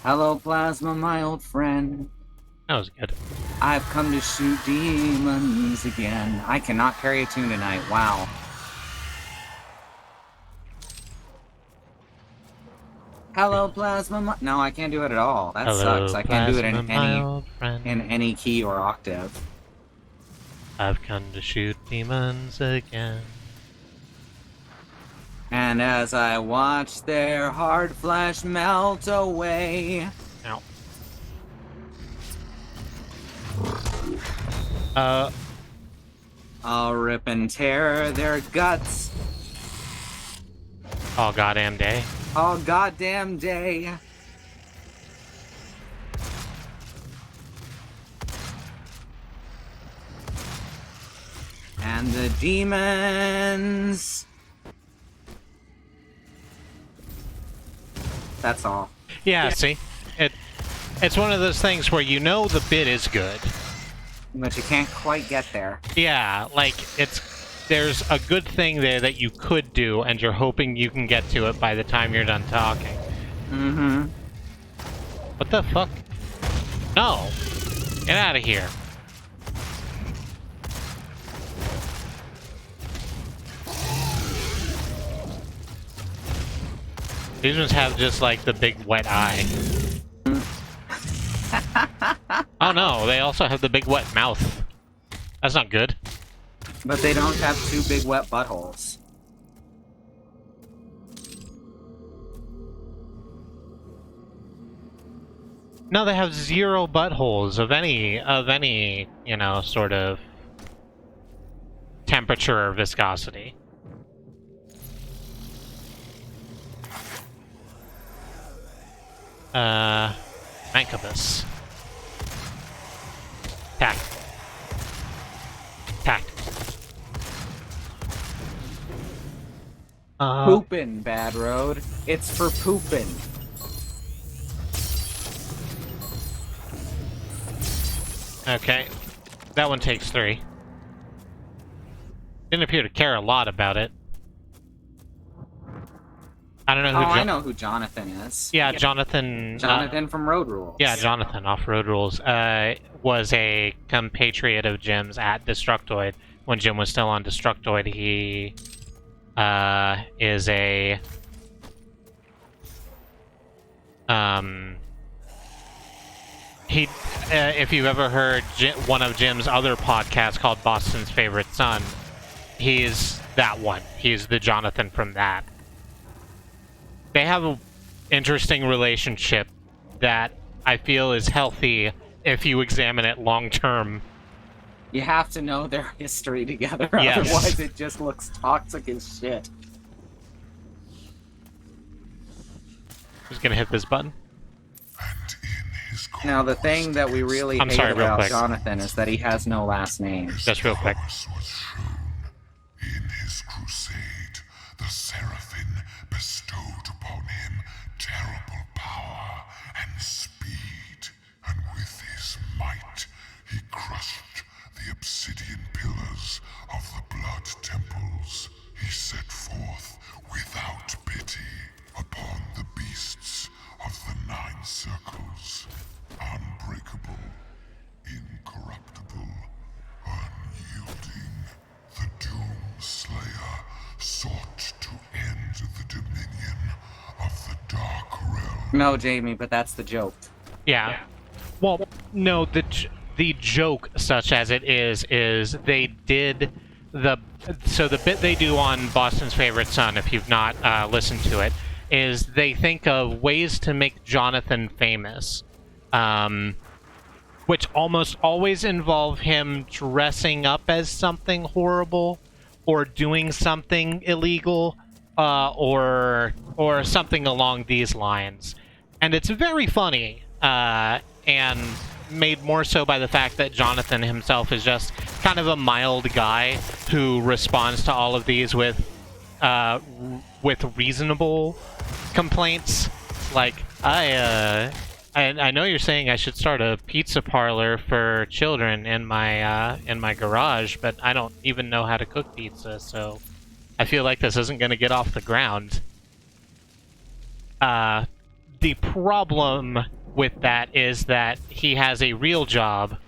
Hello, Plasma, my old friend. That was good. I've come to shoot demons again. I cannot carry a tune tonight. Wow. Hello, Plasma. No, I can't do it at all. That Hello, sucks. I can't do it Plasma, my old friend. in any key or octave. I've come to shoot demons again. And as I watch their hard flesh melt away. Ow. I'll rip and tear their guts All goddamn day. all goddamn day. And the demons. That's all. Yeah, see? It's one of those things where you know the bit is good. But you can't quite get there. Yeah, like, there's a good thing there that you could do, and you're hoping you can get to it by the time you're done talking. Mm-hmm. What the fuck? No! Get out of here. These ones have just, like, the big wet eye. Oh no, they also have the big wet mouth. That's not good. But they don't have two big wet buttholes. No, they have 0 buttholes of any, you know, sort of temperature or viscosity. Mancubus. Tactical. Tactical. Poopin', Bad Road. It's for poopin'. Okay. That one takes 3. Didn't appear to care a lot about it. I don't know who I know who Jonathan is. Yeah, Jonathan... Jonathan from Road Rules. Yeah, Jonathan, Off-Road Rules, was a compatriot of Jim's at Destructoid. When Jim was still on Destructoid, he is a... if you've ever heard one of Jim's other podcasts called Boston's Favorite Son, he's that one. He's the Jonathan from that. They have an interesting relationship that I feel is healthy if you examine it long term. You have to know their history together, Yes. otherwise it just looks toxic as shit. Who's gonna hit this button? And in his Now, the thing that we really I'm hate sorry, real about quick. Jonathan is that he has no last name. Just real quick. was shown. In his crusade, the Seraphim bestowed upon him terrible power and speed, and with his might he crushed the obsidian pillars of the blood temples. He set forth No, Jamie, but that's the joke. Yeah. Well, no, the joke, such as it is they did the bit they do on Boston's Favorite Son, if you've not listened to it, is they think of ways to make Jonathan famous, which almost always involve him dressing up as something horrible, or doing something illegal, or something along these lines, and it's very funny, and made more so by the fact that Jonathan himself is just kind of a mild guy who responds to all of these with reasonable complaints. Like, I know you're saying I should start a pizza parlor for children in my garage, but I don't even know how to cook pizza, so I feel like this isn't going to get off the ground. The problem with that is that he has a real job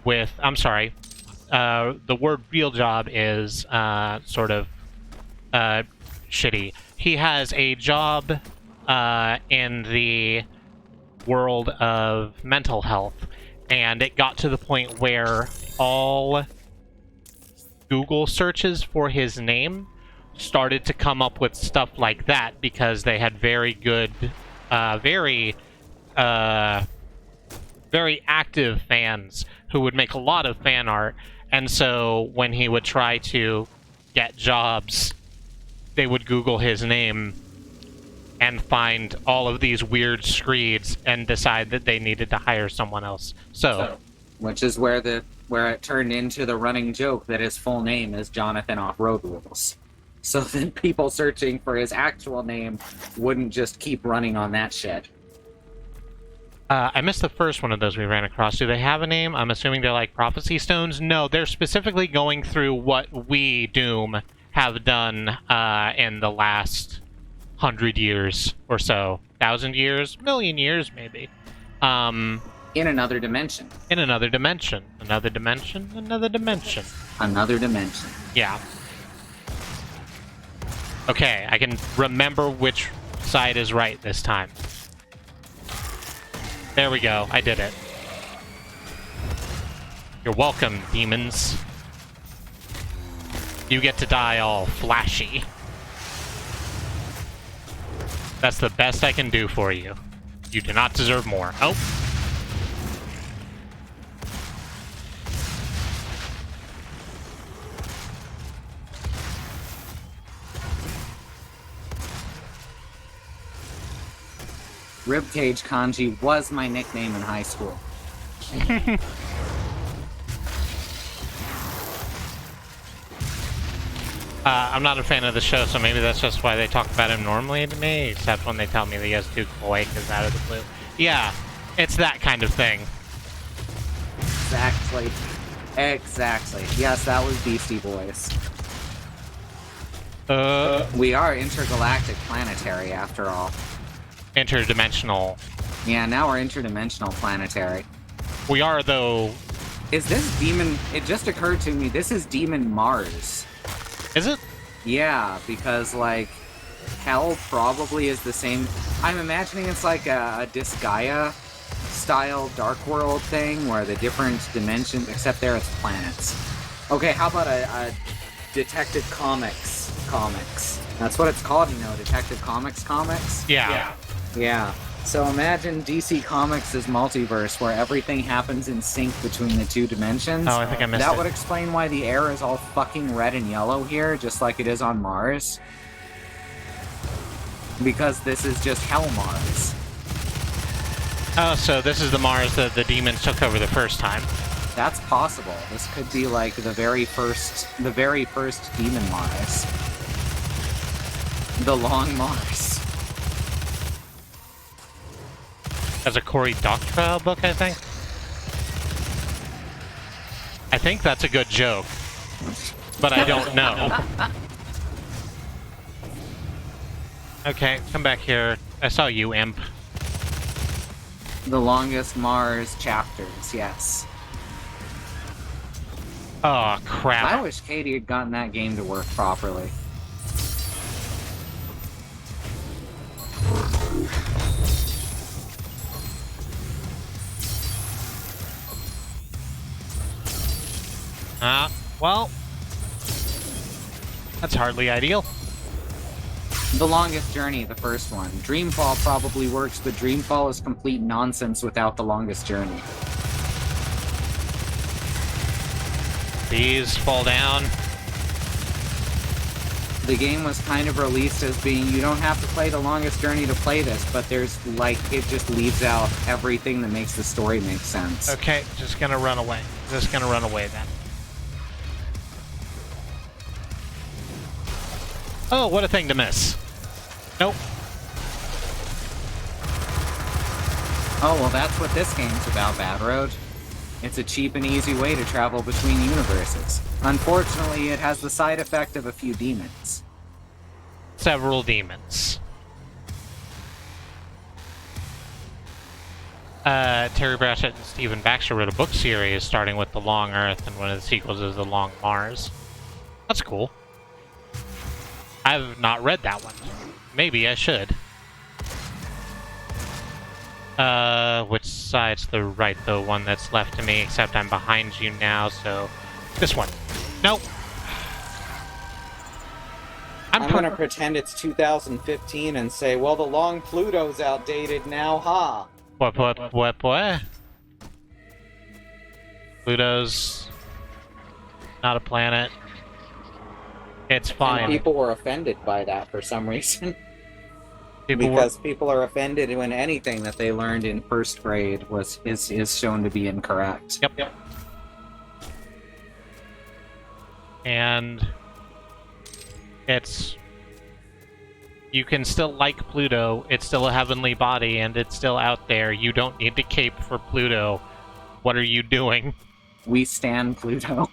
with... I'm sorry. The word real job is sort of shitty. He has a job in the world of mental health, and it got to the point where all Google searches for his name started to come up with stuff like that because they had very good, very active fans who would make a lot of fan art, and so when he would try to get jobs, they would Google his name and find all of these weird screeds and decide that they needed to hire someone else. So which is where it turned into the running joke that his full name is Jonathan Off-Road Rules. So then people searching for his actual name wouldn't just keep running on that shit. I missed the first one of those we ran across. Do they have a name? I'm assuming they're like prophecy stones. No, they're specifically going through what we, Doom, have done in the last 100 years or so. 1,000 years? Million years, maybe. In another dimension. In another dimension. Another dimension? Another dimension. Another dimension. Yeah. Okay, I can remember which side is right this time. There we go, I did it. You're welcome, demons. You get to die all flashy. That's the best I can do for you. You do not deserve more. Oh. Ribcage Kanji was my nickname in high school. I'm not a fan of the show, so maybe that's just why they talk about him normally to me, except when they tell me that he has two cloacas out of the blue. Yeah, it's that kind of thing. Exactly. Exactly. Yes, that was Beastie Boys. We are intergalactic planetary, after all. Interdimensional. Yeah, now we're interdimensional planetary. We are, though... Is this Demon... It just occurred to me, this is Demon Mars. Is it? Yeah, because, like, Hell probably is the same... I'm imagining it's like a Disgaea-style Dark World thing, where the different dimensions, except there it's planets. Okay, how about a Detective Comics? That's what it's called, you know, Detective Comics. Yeah. So imagine DC Comics' multiverse where everything happens in sync between the two dimensions. Oh, I think I missed it. That would explain why the air is all fucking red and yellow here, just like it is on Mars. Because this is just Hell Mars. Oh, so this is the Mars that the demons took over the first time. That's possible. This could be like the very first Demon Mars. The Long Mars. As a Cory Doctorow book, I think? I think that's a good joke. But I don't know. Okay, come back here. I saw you, imp. The Longest Mars chapters, yes. Oh, crap. I wish Katie had gotten that game to work properly. Well, that's hardly ideal. The Longest Journey, the first one. Dreamfall probably works, but Dreamfall is complete nonsense without The Longest Journey. These fall down. The game was kind of released as being, you don't have to play The Longest Journey to play this, but there's, like, it just leaves out everything that makes the story make sense. Okay, just gonna run away. Just gonna run away then. Oh, what a thing to miss. Nope. Oh, well, that's what this game's about, Bad Road. It's a cheap and easy way to travel between universes. Unfortunately, it has the side effect of a few demons. Several demons. Terry Pratchett and Stephen Baxter wrote a book series starting with The Long Earth, and one of the sequels is The Long Mars. That's cool. I've not read that one. Maybe I should. Which side's the right, the one that's left to me, except I'm behind you now, so... This one. Nope. I'm gonna pretend it's 2015 and say, well, the long Pluto's outdated now, ha! What? Pluto's not a planet. It's fine. And people were offended by that for some reason. People Because people are offended when anything that they learned in first grade is shown to be incorrect. Yep. And it's... You can still like Pluto, it's still a heavenly body, and it's still out there. You don't need to cape for Pluto. What are you doing? We stand Pluto.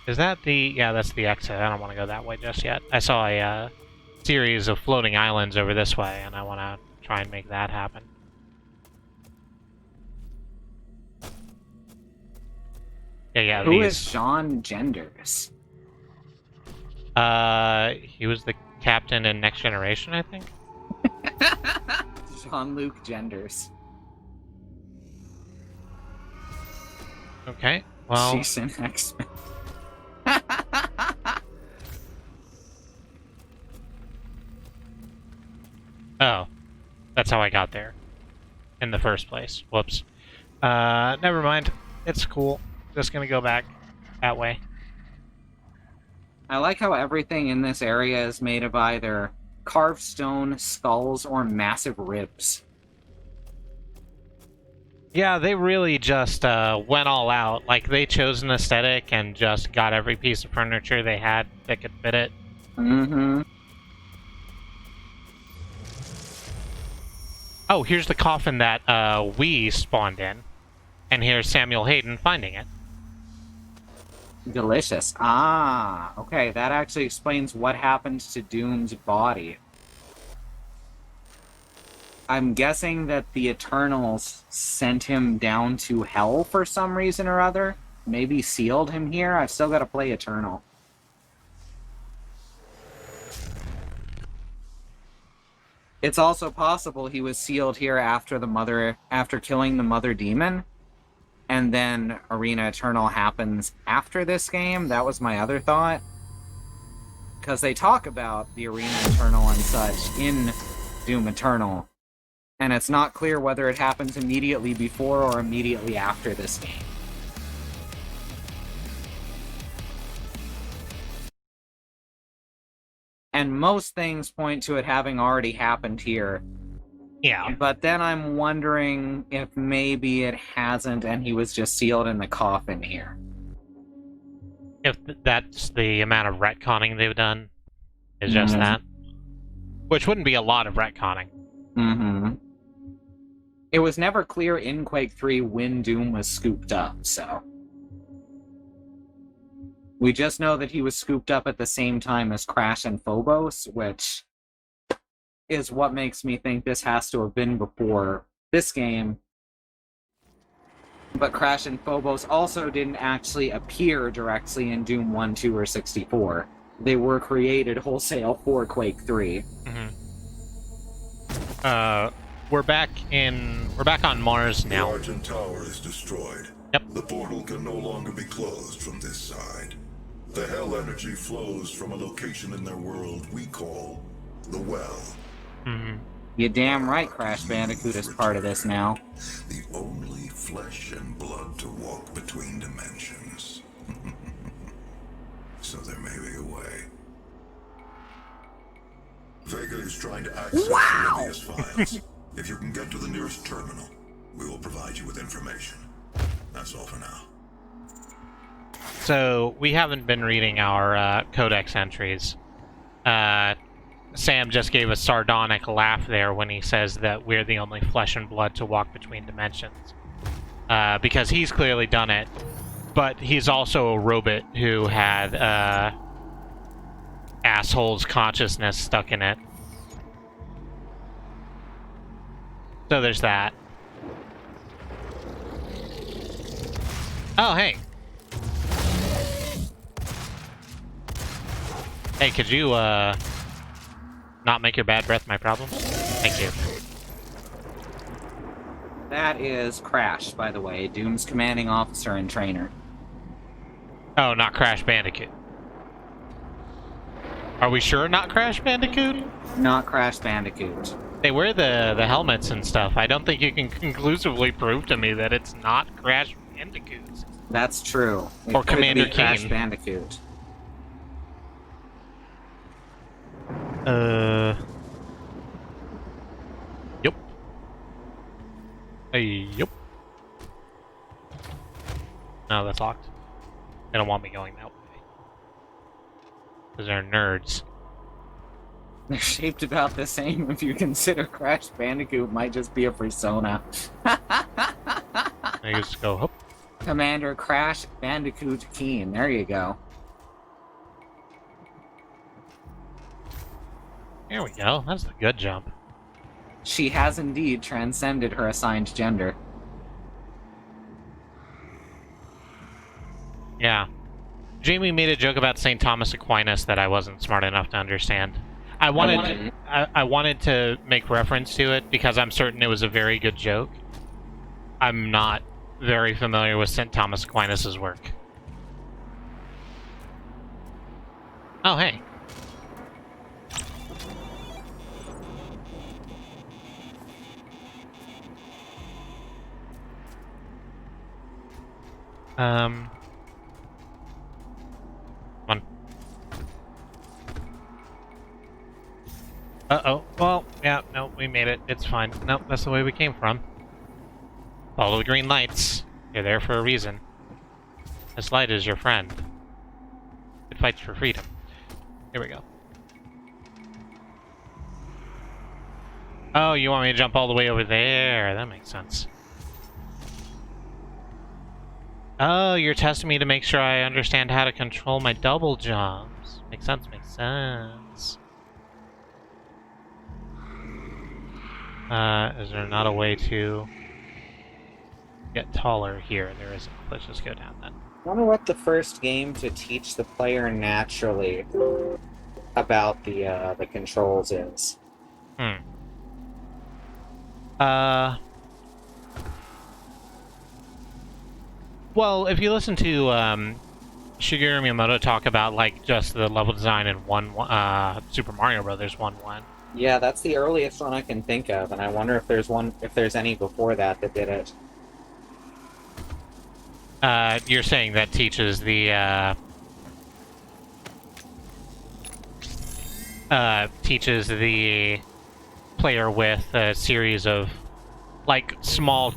Is that the... Yeah, that's the exit. I don't want to go that way just yet. I saw a series of floating islands over this way, and I want to try and make that happen. Yeah, Who these... is Sean Genders? He was the captain in Next Generation, I think? Jean-Luc Genders. Okay, well... She's in X-Men. Oh. That's how I got there. In the first place. Whoops. Never mind. It's cool. Just gonna go back that way. I like how everything in this area is made of either carved stone, skulls, or massive ribs. Yeah, they really just went all out. Like, they chose an aesthetic and just got every piece of furniture they had that could fit it. Mm-hmm. Oh, here's the coffin that we spawned in. And here's Samuel Hayden finding it. Delicious. Ah, okay, that actually explains what happened to Doom's body. I'm guessing that the Eternals sent him down to Hell for some reason or other. Maybe sealed him here. I've still got to play Eternal. It's also possible he was sealed here after killing the Mother Demon. And then Arena Eternal happens after this game. That was my other thought. Because they talk about the Arena Eternal and such in Doom Eternal. And it's not clear whether it happens immediately before or immediately after this game. And most things point to it having already happened here. Yeah. But then I'm wondering if maybe it hasn't and he was just sealed in the coffin here. If that's the amount of retconning they've done, is just that. Which wouldn't be a lot of retconning. Mm-hmm. It was never clear in Quake 3 when Doom was scooped up, so... We just know that he was scooped up at the same time as Crash and Phobos, which is what makes me think this has to have been before this game. But Crash and Phobos also didn't actually appear directly in Doom 1, 2, or 64. They were created wholesale for Quake 3. Mm-hmm. we're back on Mars The now. Argent Tower is destroyed. Yep. The portal can no longer be closed from this side. The hell energy flows from a location in their world we call the Well. Mm-hmm. You damn right Crash Bandicoot is part of this now. The only flesh and blood to walk between dimensions. So there may be a way. Vega is trying to access Olivia's files. If you can get to the nearest terminal, we will provide you with information. That's all for now. So, we haven't been reading our codex entries. Sam just gave a sardonic laugh there when he says that we're the only flesh and blood to walk between dimensions. Because he's clearly done it, but he's also a robot who had asshole's consciousness stuck in it. So there's that. Oh, hey. Hey, could you, not make your bad breath my problem? Thank you. That is Crash, by the way, Doom's commanding officer and trainer. Oh, not Crash Bandicoot. Are we sure not Crash Bandicoot? Not Crash Bandicoot. They wear the helmets and stuff. I don't think you can conclusively prove to me that it's not Crash Bandicoot. That's true. It Or could Commander be Crash Keen. Bandicoot. Yep. Yep. No, that's locked. They don't want me going that way. Because they're nerds. They're shaped about the same if you consider Crash Bandicoot might just be a persona. I just go, hop. Commander Crash Bandicoot Keen. There you go. There we go. That's a good jump. She has indeed transcended her assigned gender. Yeah. Jamie made a joke about St. Thomas Aquinas that I wasn't smart enough to understand. I wanted to make reference to it because I'm certain it was a very good joke. I'm not very familiar with St. Thomas Aquinas' work. Oh, hey. Come on. Uh-oh. Well, yeah, no, we made it. It's fine. Nope, that's the way we came from. Follow the green lights. You're there for a reason. This light is your friend. It fights for freedom. Here we go. Oh, you want me to jump all the way over there? That makes sense. Oh, you're testing me to make sure I understand how to control my double jumps. Makes sense, makes sense. Is there not a way to get taller here? There isn't. Let's just go down then. I wonder what the first game to teach the player naturally about the controls is. Well, if you listen to Shigeru Miyamoto talk about like just the level design in Super Mario Brothers 1-1. Yeah, that's the earliest one I can think of, and I wonder if there's any before that did it. You're saying that teaches the player with a series of like small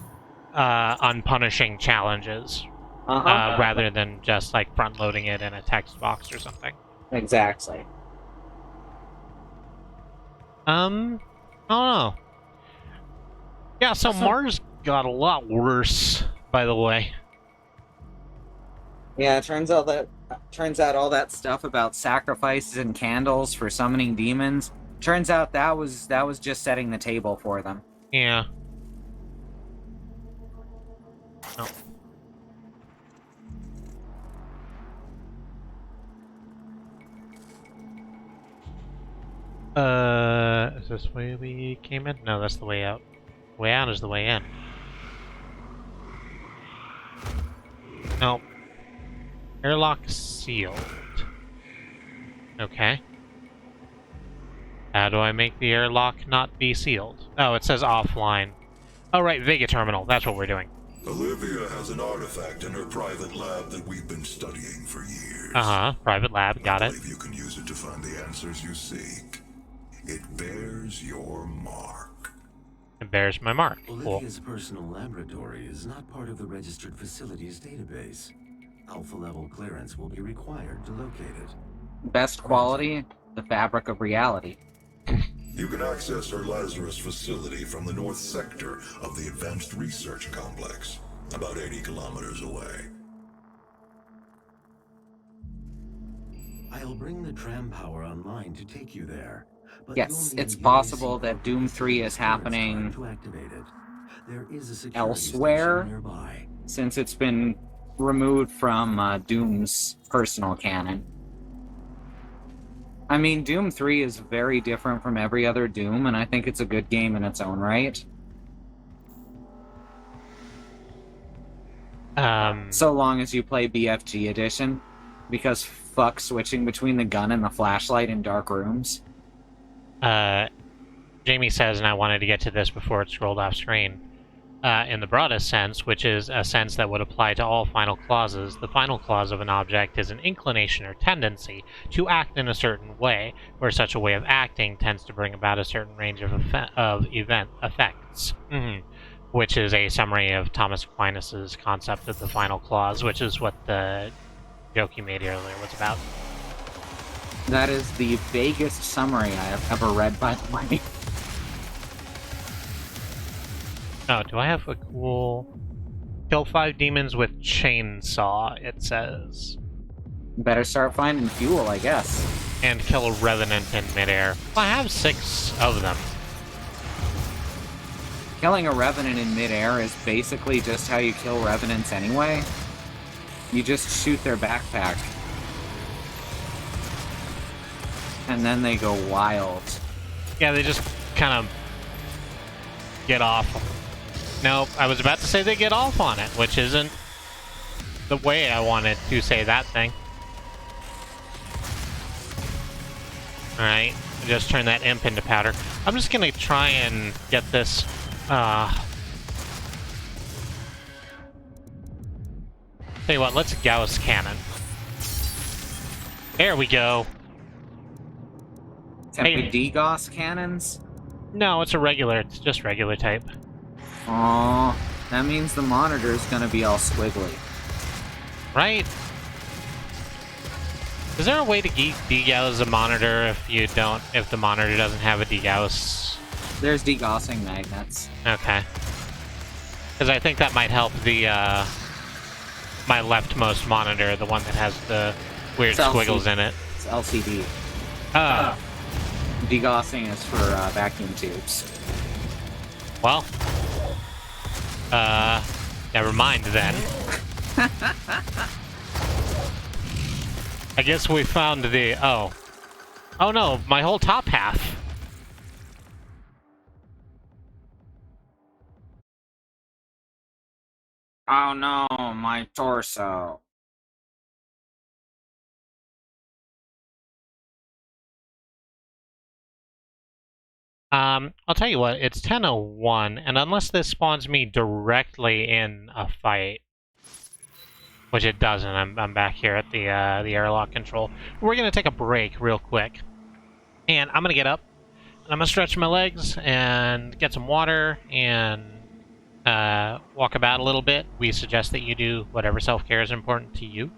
unpunishing challenges. Rather than just like front loading it in a text box or something. Exactly. I don't know. Yeah, so Mars got a lot worse, by the way. Yeah, it turns out all that stuff about sacrifices and candles for summoning demons. Turns out that was just setting the table for them. Yeah. Oh. Is this the way we came in? No, that's the way out. Way out is the way in. Nope. Airlock sealed. Okay. How do I make the airlock not be sealed? Oh, it says offline. Oh, right, Vega Terminal. That's what we're doing. Olivia has an artifact in her private lab that we've been studying for years. Uh-huh. Private lab. Got I it. believe you can use it to find the answers you seek. It bears your mark. It bears my mark. Cool. Olivia's personal laboratory is not part of the registered facilities database. Alpha-level clearance will be required to locate it. Best quality, the fabric of reality. You can access her Lazarus facility from the north sector of the Advanced Research Complex, about 80 kilometers away. I'll bring the tram power online to take you there. But Yes, you'll need it's UAC possible that Doom 3 is clearance happening card to activate it. There is a security elsewhere, station nearby. since it's been removed from Doom's personal canon. I mean, Doom 3 is very different from every other Doom, and I think it's a good game in its own right. So long as you play BFG Edition, because fuck switching between the gun and the flashlight in dark rooms. Jamie says, and I wanted to get to this before it scrolled off screen, in the broadest sense, which is a sense that would apply to all final clauses, the final clause of an object is an inclination or tendency to act in a certain way, where such a way of acting tends to bring about a certain range of event effects. Which is a summary of Thomas Aquinas' concept of the final clause, which is what the joke you made earlier was about. That is the vaguest summary I have ever read, by the way. Oh, do I have a cool... Kill 5 demons with chainsaw, it says. Better start finding fuel, I guess. And kill a revenant in midair. Well, I have 6 of them. Killing a revenant in midair is basically just how you kill revenants anyway. You just shoot their backpack. And then they go wild. Yeah, they just kind of get off. Nope, I was about to say they get off on it, which isn't the way I wanted to say that thing. Alright, just turn that imp into powder. I'm just gonna try and get this, Tell you what, let's Gauss cannon. There we go. Tempered DGOS cannons? No, it's just regular type. Aww, that means the monitor's gonna be all squiggly. Right? Is there a way to degauss a monitor if the monitor doesn't have a degauss? There's degaussing magnets. Okay. Because I think that might help the, my leftmost monitor, the one that has the weird squiggles in it. It's LCD. Oh. Degaussing is for vacuum tubes. Well. Never mind then. I guess we found the... Oh. Oh no, my whole top half. Oh no, my torso. I'll tell you what, it's 10:01, and unless this spawns me directly in a fight, which it doesn't, I'm back here at the airlock control. We're gonna take a break real quick, and I'm gonna get up, and I'm gonna stretch my legs and get some water and walk about a little bit. We suggest that you do whatever self-care is important to you.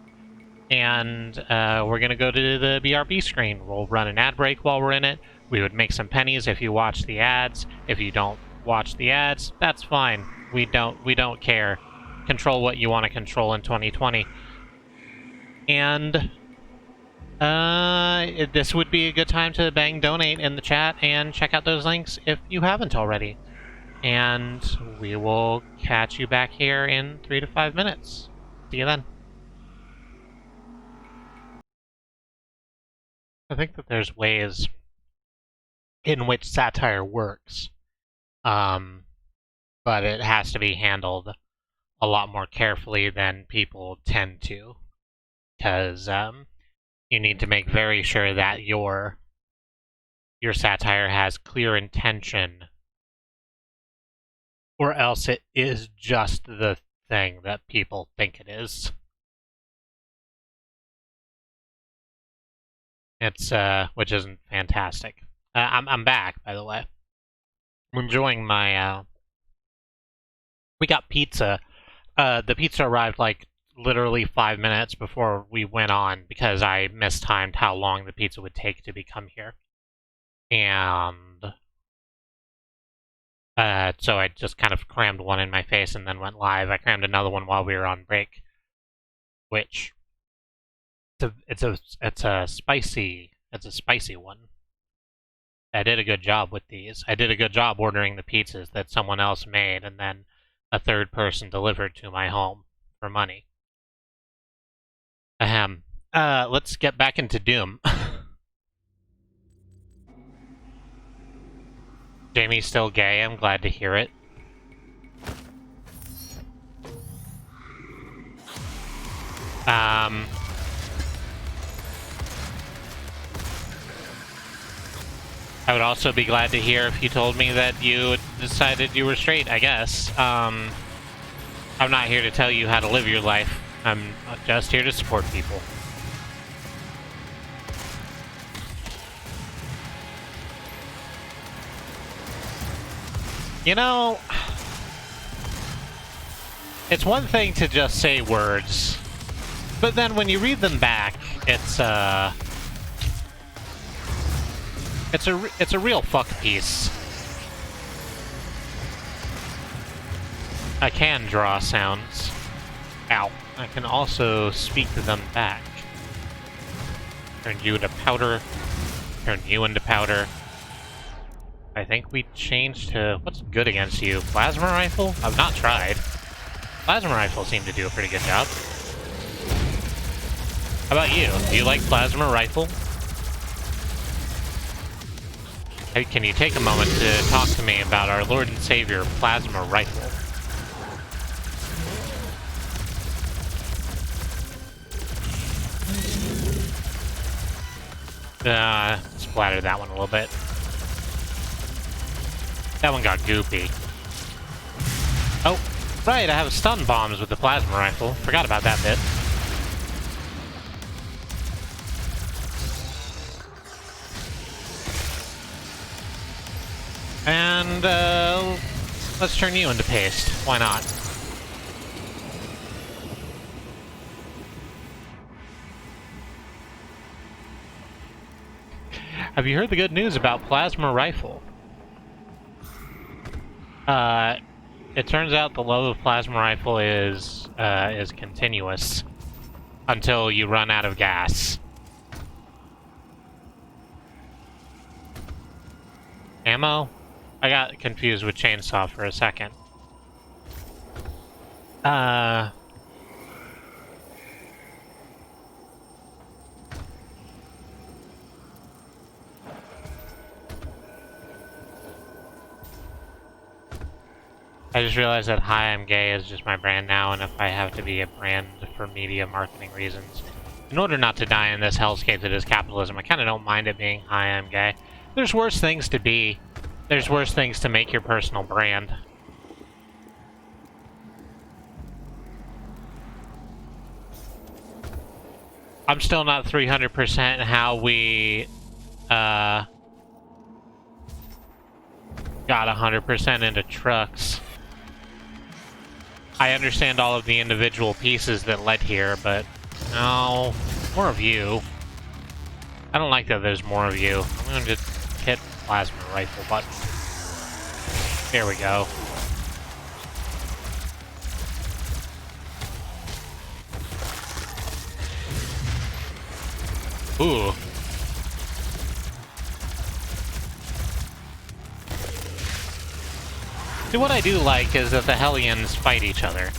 And we're going to go to the BRB screen. We'll run an ad break while we're in it. We would make some pennies if you watch the ads. If you don't watch the ads, that's fine. We don't care. Control what you want to control in 2020. And this would be a good time to bang donate in the chat and check out those links if you haven't already. And we will catch you back here in 3 to 5 minutes. See you then. I think that there's ways in which satire works. but it has to be handled a lot more carefully than people tend to, because you need to make very sure that your satire has clear intention, or else it is just the thing that people think it is. It's which isn't fantastic. I'm back, by the way. I'm enjoying my we got pizza. The pizza arrived like literally 5 minutes before we went on because I mistimed how long the pizza would take to become here. And so I just kind of crammed one in my face and then went live. I crammed another one while we were on break, which it's a spicy one. I did a good job with these. I did a good job ordering the pizzas that someone else made, and then a third person delivered to my home for money. Ahem. Let's get back into Doom. Jamie's still gay, I'm glad to hear it. I would also be glad to hear if you told me that you decided you were straight, I guess. I'm not here to tell you how to live your life. I'm just here to support people. You know, it's one thing to just say words, but then when you read them back, it's a real fuck piece. I can draw sounds. Ow. I can also speak them back. Turn you into powder. Turn you into powder. I think we changed to... What's good against you? Plasma rifle? I've not tried. Plasma rifle seemed to do a pretty good job. How about you? Do you like plasma rifle? Hey, can you take a moment to talk to me about our Lord and Savior, Plasma Rifle? Splattered that one a little bit. That one got goopy. Oh, right, I have stun bombs with the Plasma Rifle. Forgot about that bit. And, let's turn you into paste. Why not? Have you heard the good news about Plasma Rifle? It turns out the love of Plasma Rifle is continuous until you run out of gas. Ammo? I got confused with chainsaw for a second. I just realized that Hi, I'm Gay is just my brand now, and if I have to be a brand for media marketing reasons, in order not to die in this hellscape that is capitalism, I kind of don't mind it being Hi, I'm Gay. There's worse things to be. There's worse things to make your personal brand. I'm still not 300% how we, got 100% into trucks. I understand all of the individual pieces that led here, but no, more of you. I don't like that there's more of you. I'm going to just hit plasma rifle button. There we go. Ooh. See, what I do like is that the Hellions fight each other.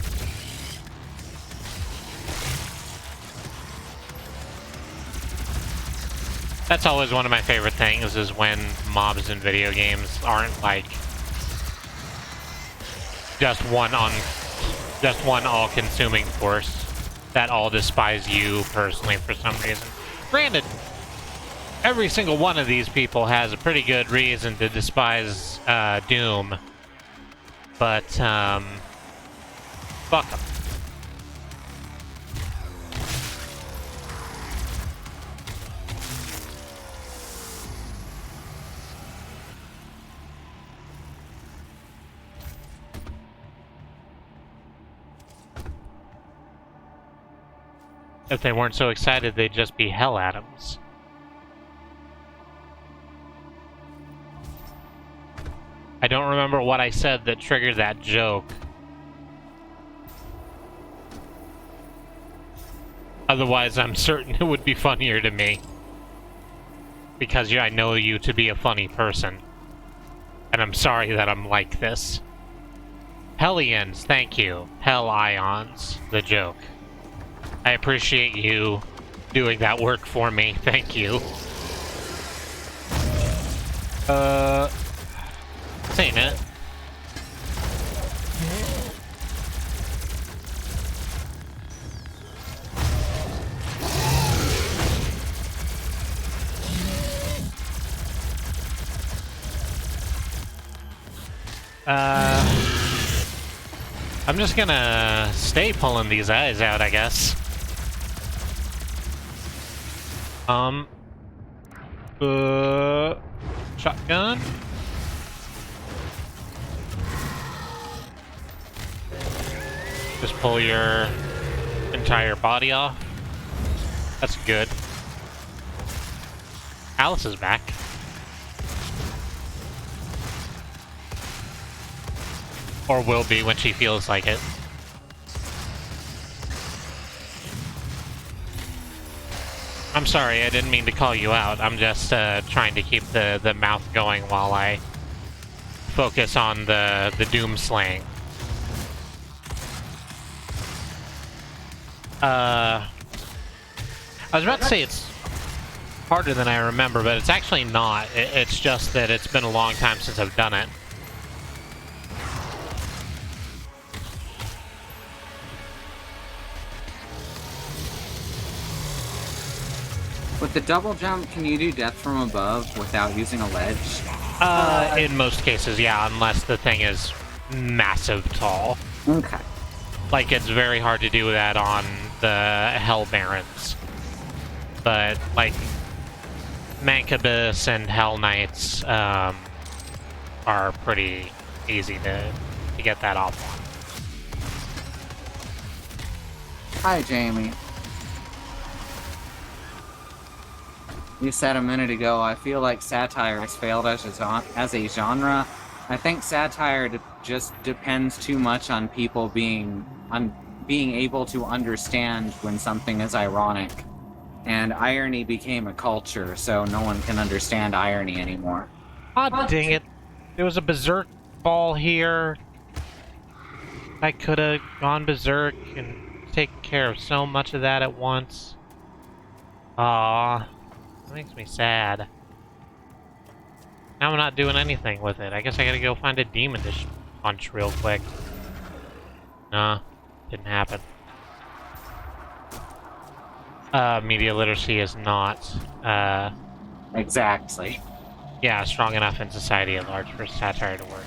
That's always one of my favorite things, is when mobs in video games aren't, like, just one all-consuming force that all despise you personally for some reason. Granted, every single one of these people has a pretty good reason to despise Doom, but fuck them. If they weren't so excited, they'd just be hell atoms. I don't remember what I said that triggered that joke. Otherwise, I'm certain it would be funnier to me. Because I know you to be a funny person. And I'm sorry that I'm like this. Hellions, thank you. Hell Ions, the joke. I appreciate you doing that work for me. Thank you. This ain't it. I'm just gonna stay pulling these eyes out, I guess. Shotgun. Just pull your entire body off. That's good. Alice is back. Or will be when she feels like it. I'm sorry, I didn't mean to call you out. I'm just trying to keep the mouth going while I focus on the doom slaying. I was about to say it's harder than I remember, but it's actually not. It's just that it's been a long time since I've done it. With the double jump, can you do death from above without using a ledge? In most cases, yeah, unless the thing is massive tall. Okay. Like, it's very hard to do that on the Hell Barons. But, like, Mancubus and Hell Knights are pretty easy to get that off on. Hi, Jamie. You said a minute ago, I feel like satire has failed as a genre. I think satire just depends too much on people being able to understand when something is ironic. And irony became a culture, so no one can understand irony anymore. Aw, dang it. There was a berserk ball here. I could have gone berserk and taken care of so much of that at once. Aww. That makes me sad. Now I'm not doing anything with it. I guess I gotta go find a demon to punch real quick. Nah, didn't happen. Media literacy is not, Exactly. yeah, strong enough in society at large for satire to work.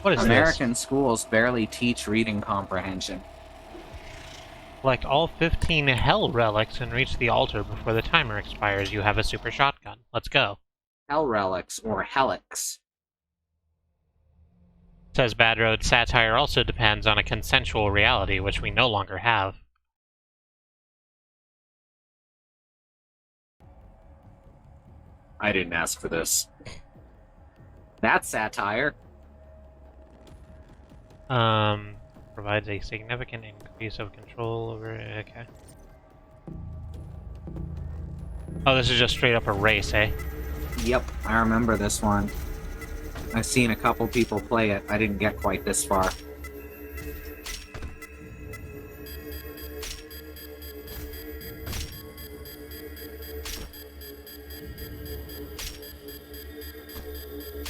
What is American schools barely teach reading comprehension. this? Collect all 15 hell relics and reach the altar before the timer expires. You have a super shotgun. Let's go. Hell relics, or helix. Says Bad Road, satire also depends on a consensual reality, which we no longer have. I didn't ask for this. That's satire. Provides a significant increase of control over... Okay. Oh, this is just straight up a race, eh? Yep, I remember this one. I've seen a couple people play it. I didn't get quite this far.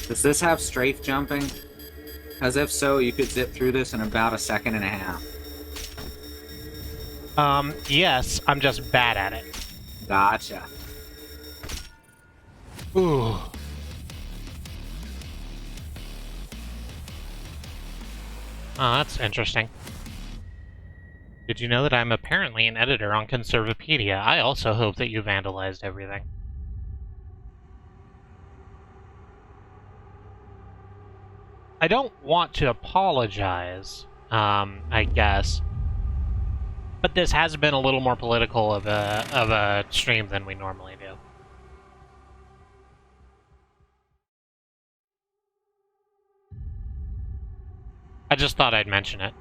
Does this have strafe jumping? Because if so, you could zip through this in about a second and a half. Yes, I'm just bad at it. Gotcha. Ooh. Oh, that's interesting. Did you know that I'm apparently an editor on Conservapedia? I also hope that you vandalized everything. I don't want to apologize, I guess. But this has been a little more political of a stream than we normally do. I just thought I'd mention it.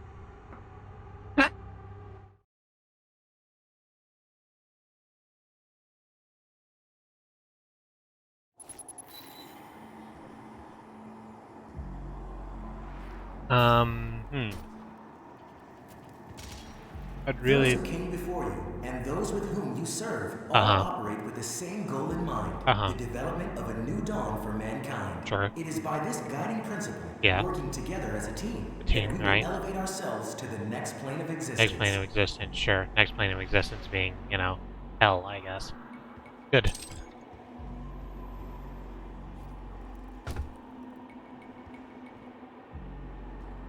I'd really... Those who came before you, and those with whom you serve, all operate with the same goal in mind, the development of a new dawn for mankind. Sure. It is by this guiding principle, Yeah. working together as a team, Team, that we right. will elevate ourselves to the next plane of existence. Next plane of existence, sure. Next plane of existence being, you know, hell, I guess. Good.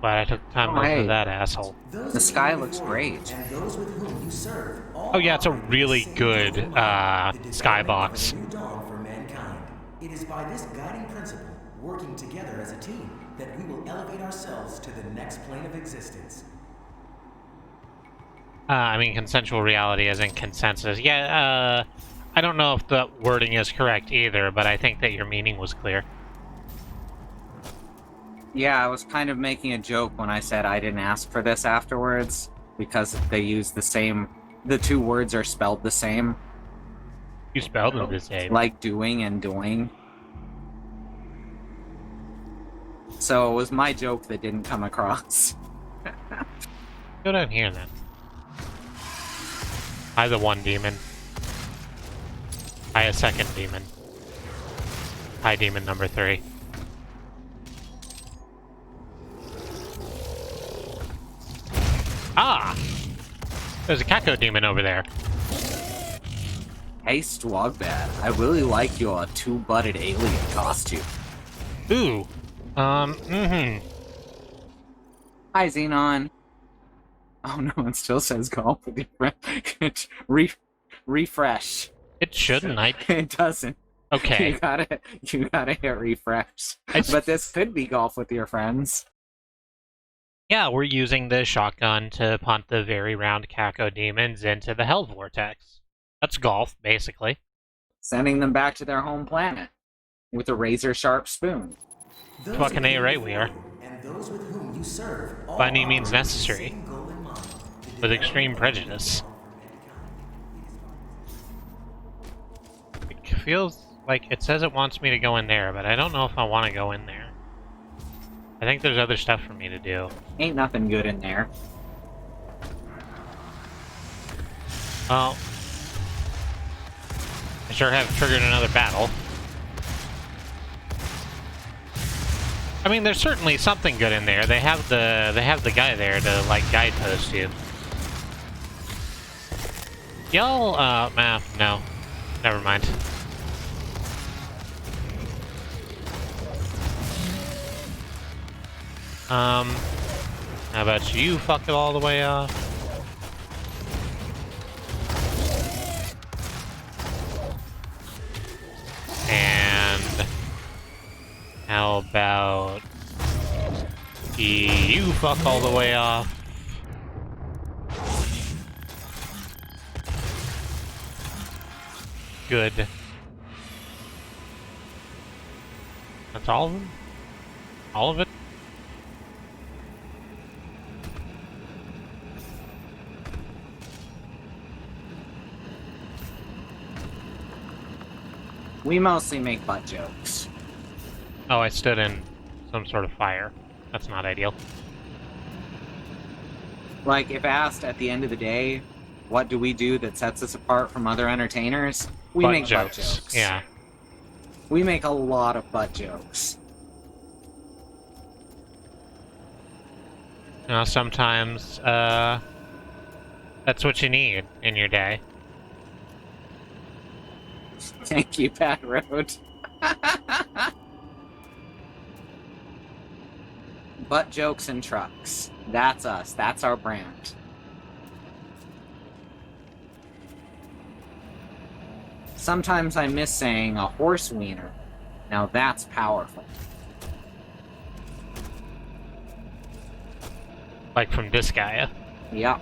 Glad I took time to look at that asshole. The sky looks great. And those with whom you serve, all Oh yeah, it's a operate with really the same good goal in mind, the development skybox. of a new dawn for mankind. It is by this guiding principle, working together as a team, that we will elevate ourselves to the next plane of existence. I mean, consensual reality as in consensus. Yeah, I don't know if the wording is correct either, but I think that your meaning was clear. Yeah, I was kind of making a joke when I said I didn't ask for this afterwards, because they use the same... The two words are spelled the same. You spelled them the same. Like doing and doing. So it was my joke that didn't come across. Go down here, then. Hi, the one demon. Hi, a second demon. Hi, demon number 3. Ah! There's a Kako demon over there. Hey, Swogbat, I really like your two-butted alien costume. Ooh. Hi, Xenon. Oh no, it still says golf with your friend. Refresh. It shouldn't, It doesn't. Okay. You gotta hit refresh. But this could be golf with your friends. Yeah, we're using the shotgun to punt the very round Kako demons into the Hell Vortex. That's golf, basically. Sending them back to their home planet. With a razor-sharp spoon. Fucking A right we are. And those with whom you serve, all By any means operate with the necessary. same goal in mind, the With extreme development of a new prejudice. dawn for mankind. It feels like it says it wants me to go in there, but I don't know if I want to go in there. I think there's other stuff for me to do. Ain't nothing good in there. Well, I sure have triggered another battle. I mean, there's certainly something good in there. They have the guy there to like guidepost you. Y'all, no, never mind. How about you fuck it all the way off? And how about you fuck all the way off? Good. That's all of them? All of it? We mostly make butt jokes. Oh, I stood in some sort of fire. That's not ideal. Like, if asked at the end of the day, what do we do that sets us apart from other entertainers? We make butt jokes. Yeah. We make a lot of butt jokes. You know, sometimes, that's what you need in your day. Thank you, Pat Road. Butt jokes and trucks. That's us. That's our brand. Sometimes I miss saying a horse wiener. Now that's powerful. Like from this Gaia. Yep.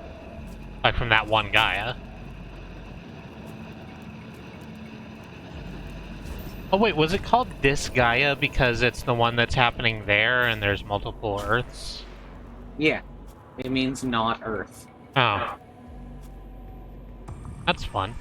Like from that one Gaia. Oh wait, was it called this Gaia because it's the one that's happening there and there's multiple Earths? Yeah. It means not Earth. Oh. That's fun.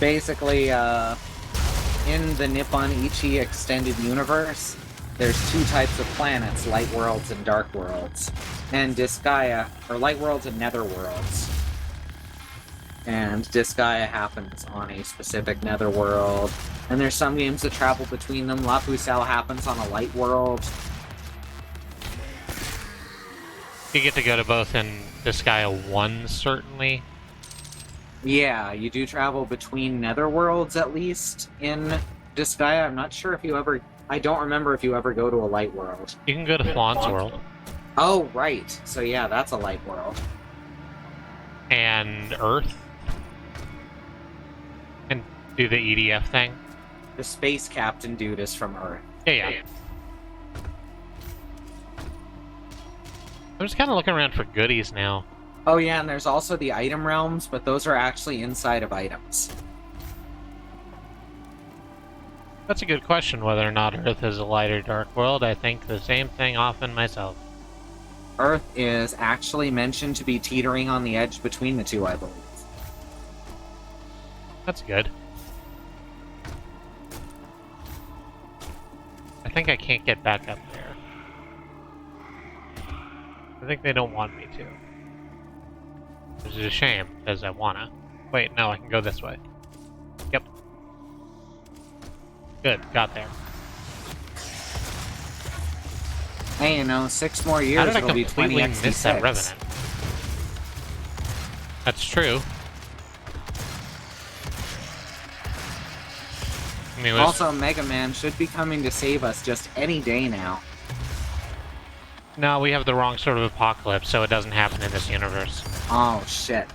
Basically, in the Nippon Ichi extended universe, there's two types of planets, light worlds and dark worlds. And Disgaea, or light worlds and nether worlds. And Disgaea happens on a specific nether world. And there's some games that travel between them. La Pucelle happens on a light world. You get to go to both in this Gaia 1, certainly. Yeah, you do travel between nether worlds, at least, in Disgaea. I'm not sure if you ever... I don't remember if you ever go to a light world. You can go to Flawn's world. Oh, right. So yeah, that's a light world. And Earth. And do the EDF thing. The space captain dude is from Earth. Yeah. I'm just kind of looking around for goodies now. Oh yeah, and there's also the item realms, but those are actually inside of items. That's a good question, whether or not Earth is a light or dark world. I think the same thing often myself. Earth is actually mentioned to be teetering on the edge between the two, I believe. That's good. I think I can't get back up there. I think they don't want me to. Which is a shame, because I wanna. Wait, no, I can go this way. Yep. Good, got there. Hey, you know, 6 more How years did I it'll be completely 20 miss that XT6. Revenant? That's true. I mean, Also, Mega Man should be coming to save us just any day now. no, we have the wrong sort of apocalypse, so it doesn't happen in this universe. Oh, shit.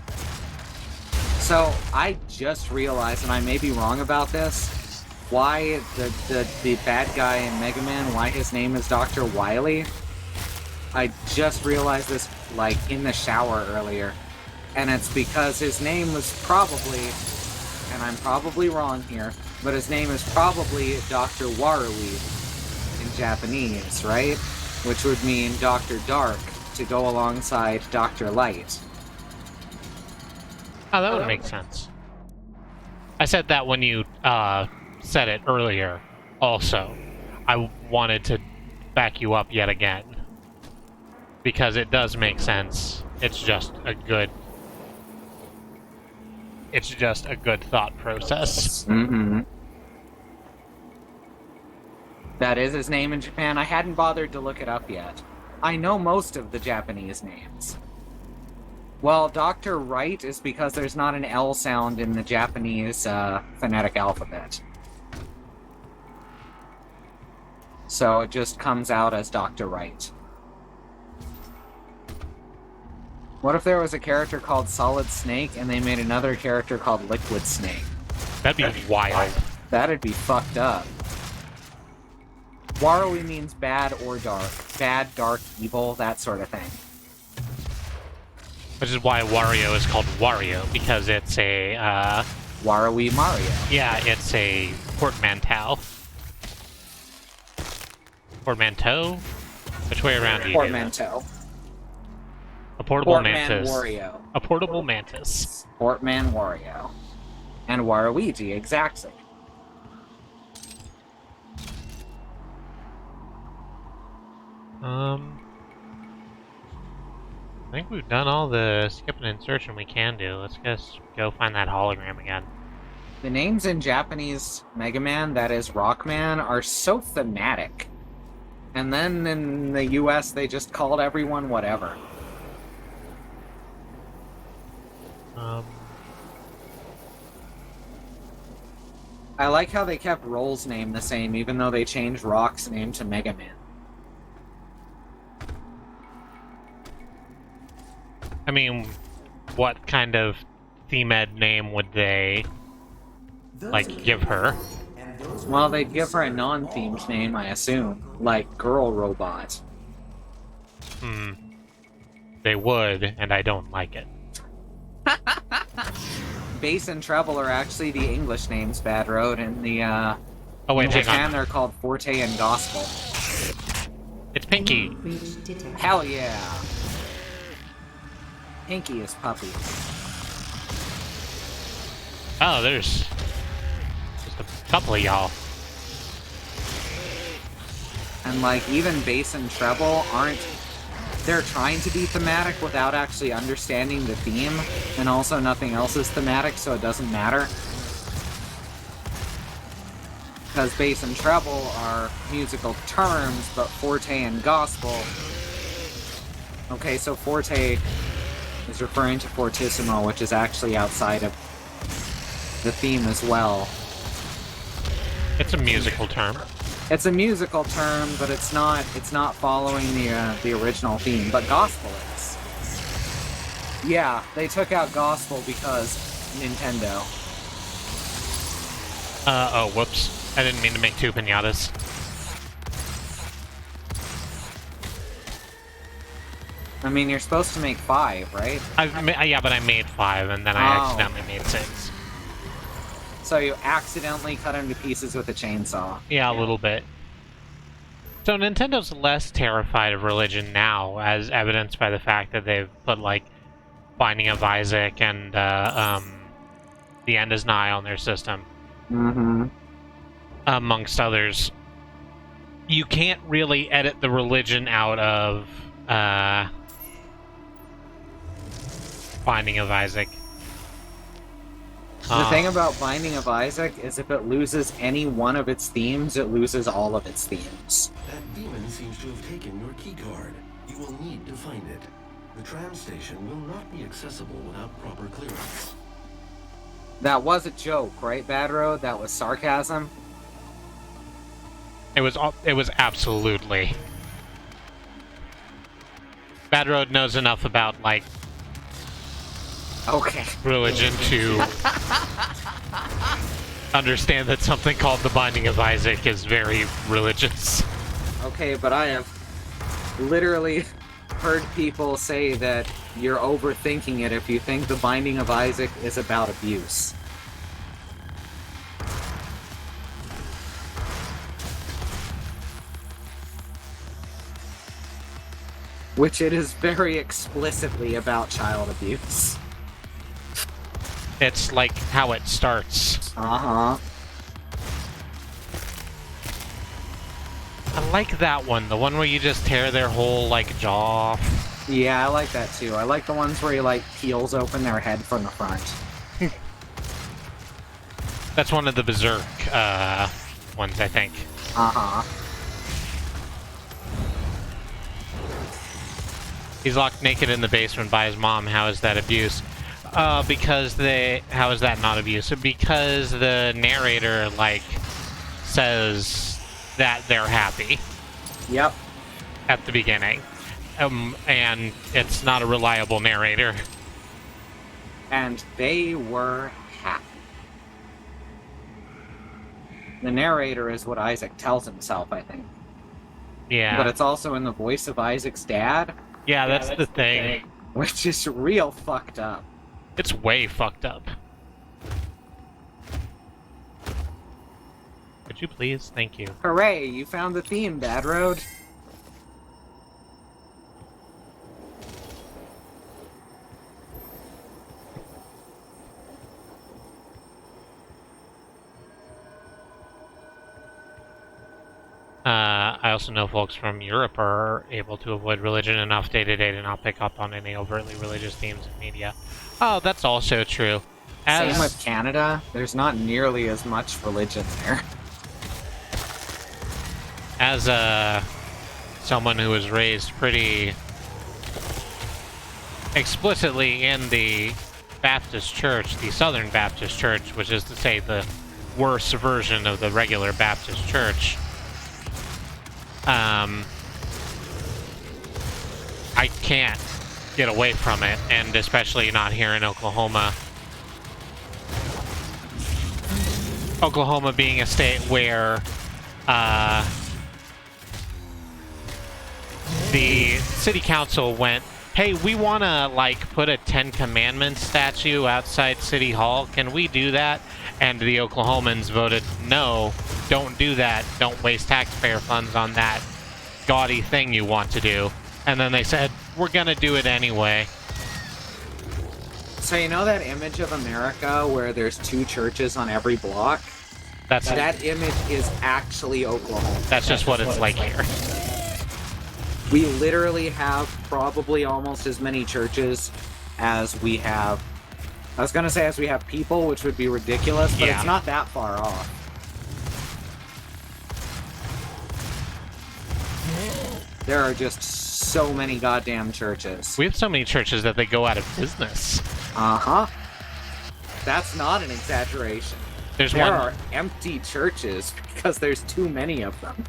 So, I just realized, and I may be wrong about this, why the bad guy in Mega Man, why his name is Dr. Wily. I just realized this, like, in the shower earlier. And it's because his name was probably, and I'm probably wrong here, but his name is probably Dr. Warui in Japanese, right? Which would mean Dr. Dark to go alongside Dr. Light. Oh, that would make sense. I said that when you said it earlier, also. I wanted to back you up yet again. Because it does make sense. It's just a good thought process. Mm-hmm. That is his name in Japan. I hadn't bothered to look it up yet. I know most of the Japanese names. Well, Dr. Right is because there's not an L sound in the Japanese phonetic alphabet. So it just comes out as Dr. Right. What if there was a character called Solid Snake and they made another character called Liquid Snake? That'd be wild. That'd be fucked up. Warui means bad or dark. Bad, dark, evil, that sort of thing. Which is why Wario is called Wario, because it's a, Warui Mario. yeah, it's a portmanteau. Portmanteau? Which way around do you do that? Portmanteau. A portable Portman mantis. Wario. A portable mantis. Portman Wario. And Waluigi, exactly. I think we've done all the skip and insertion we can do. Let's just go find that hologram again. The names in Japanese Mega Man, that is Rockman, are so thematic. And then in the US, they just called everyone whatever. I like how they kept Roll's name the same, even though they changed Rock's name to Mega Man. I mean, what kind of theme-ed name would they, like, give her? Well, they'd give her a non-themed name, I assume. Like Girl Robot. They would, and I don't like it. Bass and treble are actually the English names, Bad Road. In the, Oh wait, in hang Japan, on. they're called Forte and Gospel. It's Pinky. Hell yeah! Pinky is puppy. Oh, there's just a couple of y'all. And, like, even bass and treble aren't... They're trying to be thematic without actually understanding the theme, and also nothing else is thematic, so it doesn't matter. Because bass and treble are musical terms, but forte and gospel... Okay, so forte is referring to fortissimo, which is actually outside of the theme as well. It's a musical term. It's a musical term, but it's not following the original theme. But gospel is. Yeah, they took out gospel because Nintendo. Oh, whoops. I didn't mean to make 2 pinatas. I mean, you're supposed to make 5, right? Yeah, but I made 5, and then I accidentally made 6. So you accidentally cut him to pieces with a chainsaw. Yeah, a little bit. So Nintendo's less terrified of religion now, as evidenced by the fact that they've put, like, Binding of Isaac and, The End is Nigh on their system. Mm-hmm. Amongst others. You can't really edit the religion out of, Binding of Isaac. The thing about Binding of Isaac is if it loses any one of its themes, it loses all of its themes. That demon seems to have taken your keycard. You will need to find it. The tram station will not be accessible without proper clearance. That was a joke, right, Bad Road? That was sarcasm? It was absolutely. Bad Road knows enough about, like, Okay. religion to understand that something called the Binding of Isaac is very religious. Okay, but I have literally heard people say that you're overthinking it if you think the Binding of Isaac is about abuse. Which it is very explicitly about child abuse. It's like how it starts. Uh-huh. I like that one, the one where you just tear their whole, like, jaw off. Yeah, I like that too. I like the ones where he, like, peels open their head from the front. That's one of the Berserk, ones, I think. Uh-huh. He's locked naked in the basement by his mom. How is that abuse? How is that not abuse? Because the narrator, like, says that they're happy. Yep. At the beginning. And it's not a reliable narrator. And they were happy. The narrator is what Isaac tells himself, I think. Yeah. But it's also in the voice of Isaac's dad. Yeah, that's the thing. Which is real fucked up. It's way fucked up. Could you please? Thank you. Hooray, you found the theme, Bad Road. I also know folks from Europe are able to avoid religion enough day to day to not pick up on any overtly religious themes in media. Oh, that's also true. Same with Canada. There's not nearly as much religion there. As someone who was raised pretty explicitly in the Baptist Church, the Southern Baptist Church, which is to say the worse version of the regular Baptist Church, I can't get away from it, and especially not here in Oklahoma. Oklahoma being a state where the city council went, hey, we want to, like, put a Ten Commandments statue outside City Hall. Can we do that? And the Oklahomans voted, no, don't do that. Don't waste taxpayer funds on that gaudy thing you want to do. And then they said, we're going to do it anyway. So you know that image of America where there's 2 churches on every block? That image is actually Oklahoma. That's just what it's like here. We literally have probably almost as many churches as we have... I was going to say as we have people, which would be ridiculous, but Yeah. it's not that far off. There are just so many goddamn churches. We have so many churches that they go out of business. Uh-huh. That's not an exaggeration. There are empty churches because there's too many of them.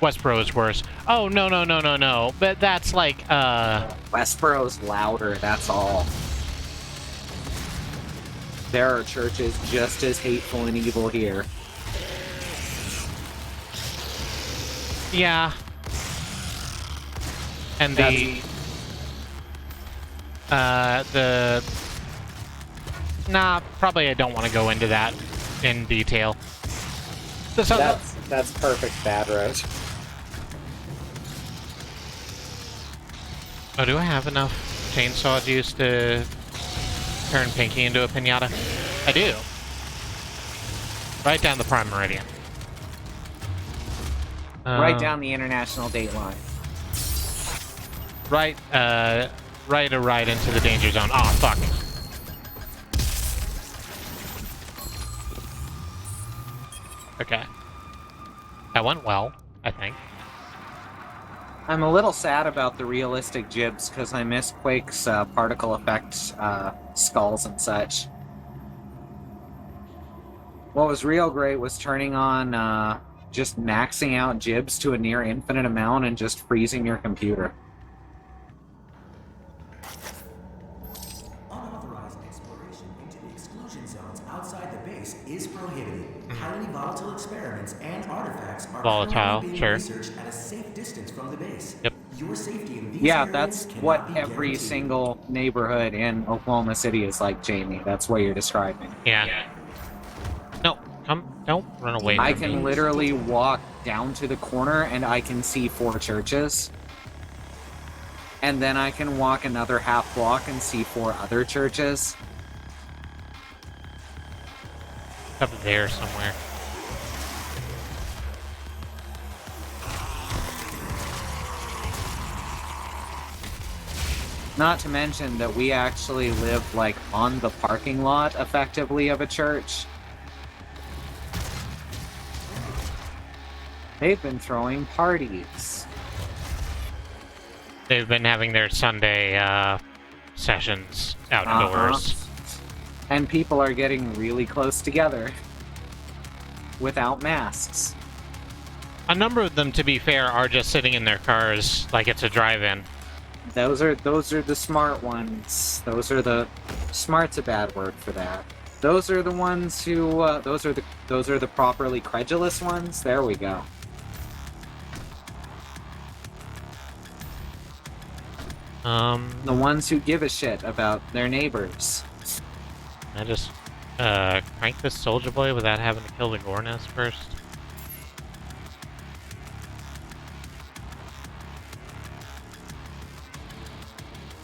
Westboro is worse. Oh, no. But that's like, Westboro's louder, that's all. There are churches just as hateful and evil here. yeah. And probably I don't want to go into that in detail. That's perfect bad road. Oh, do I have enough chainsaw juice to turn Pinky into a piñata? I do. Right down the prime meridian. Right down the international date line. Right into the danger zone. Oh, fuck. Okay. That went well, I think. I'm a little sad about the realistic jibs because I miss Quake's particle effect skulls and such. What was real great was turning on just maxing out jibs to a near infinite amount and just freezing your computer. Unauthorized exploration into the exclusion zones outside the base is prohibited. Highly volatile experiments and artifacts are currently being researched at a safe distance from the base. Yep. Your safety in these Yeah, areas that's cannot what be every guaranteed. single neighborhood in Oklahoma City is like, Jamie. That's what you're describing. Yeah. No, don't run away I from can me. literally walk down to the corner and I can see 4 churches. And then I can walk another half block and see 4 other churches. Up there somewhere. Not to mention that we actually live, like, on the parking lot, effectively, of a church. They've been throwing parties. They've been having their Sunday sessions outdoors. And people are getting really close together. Without masks. A number of them, to be fair, are just sitting in their cars like it's a drive-in. Those are the smart ones. Those are the... Smart's a bad word for that. Those are the ones who, those are the properly credulous ones. There we go. The ones who give a shit about their neighbors. I just crank this Soldier Boy without having to kill the Gorness first.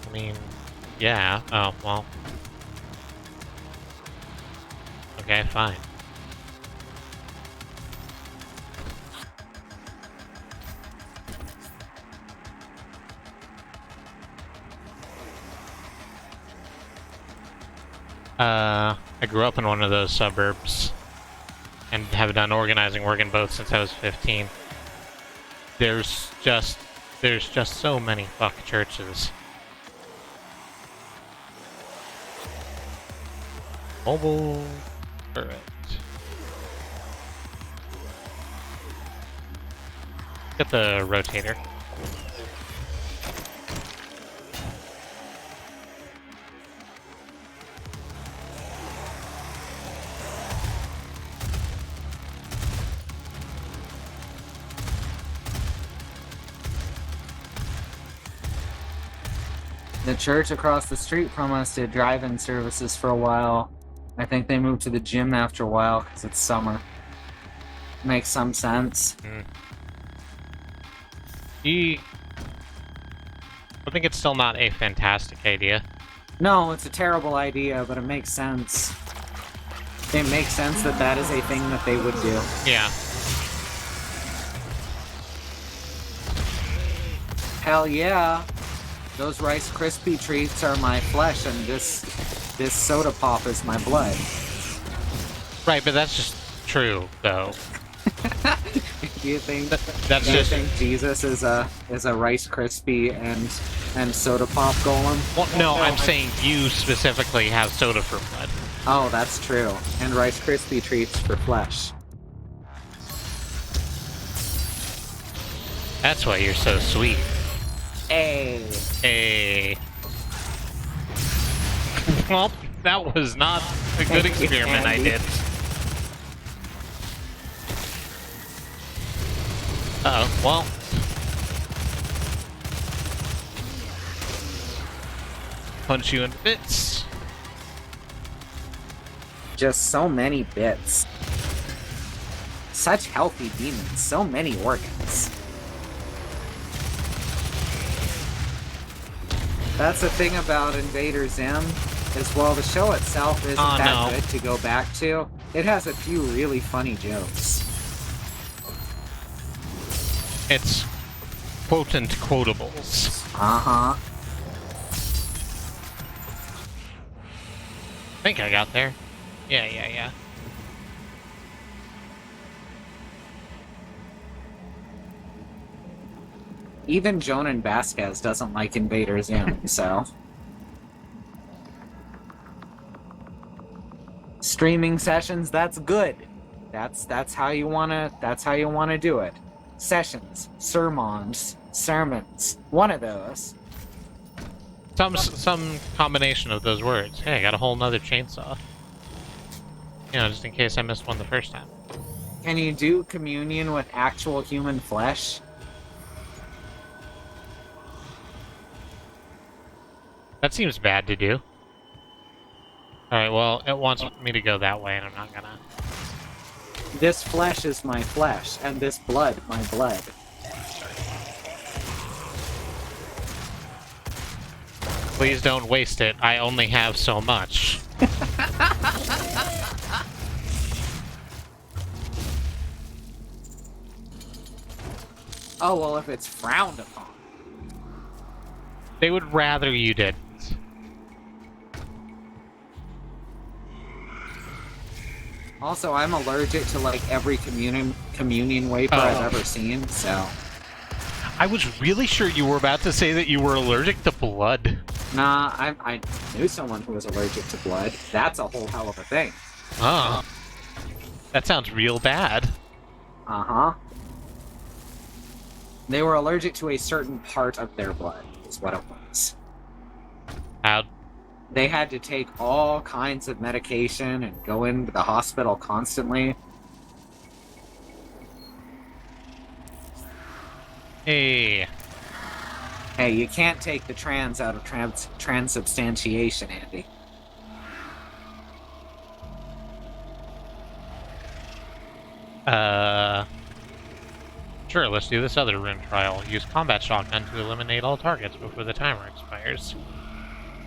I mean, yeah. Oh, well. Okay, fine. I grew up in one of those suburbs and have done organizing work in both since I was 15. There's just so many fuck churches. Mobile turret. Get the rotator. The church across the street from us did drive-in services for a while. I think they moved to the gym after a while because it's summer. Makes some sense. I think it's still not a fantastic idea. No, it's a terrible idea, but it makes sense. It makes sense that that is a thing that they would do. Yeah. Hell yeah. Those Rice Krispie treats are my flesh, and this soda pop is my blood. Right, but that's just true, though. Do you think That's do you just... think Jesus is a Rice Krispie and soda pop golem? Well, no, I'm saying you specifically have soda for blood. Oh, that's true. And Rice Krispie treats for flesh. That's why you're so sweet. Hey. Hey. Well, that was not a good experiment I did. Uh-oh, well. Punch you in bits. Just so many bits. Such healthy demons, so many organs. That's the thing about Invader Zim, is while the show itself isn't that good to go back to, it has a few really funny jokes. It's quotant quotables. Uh-huh. I think I got there. Yeah. Even Jonan Vasquez doesn't like Invader Zim, so... Streaming sessions, that's good. That's how you wanna do it. Sessions, sermons, one of those. Some combination of those words. Hey, I got a whole nother chainsaw. You know, just in case I missed one the first time. Can you do communion with actual human flesh? That seems bad to do. Alright, well, it wants me to go that way, and I'm not gonna. This flesh is my flesh, and this blood, my blood. Please don't waste it. I only have so much. Oh, well, if it's frowned upon. They would rather you didn't. Also, I'm allergic to, like, every communion wafer I've ever seen, so... I was really sure you were about to say that you were allergic to blood. Nah, I knew someone who was allergic to blood. That's a whole hell of a thing. Oh. That sounds real bad. Uh-huh. They were allergic to a certain part of their blood, is what it was. How? They had to take all kinds of medication and go into the hospital constantly. Hey. Hey, you can't take the trans out of transubstantiation, Andy. Sure, let's do this other rune trial. Use combat shotgun to eliminate all targets before the timer expires.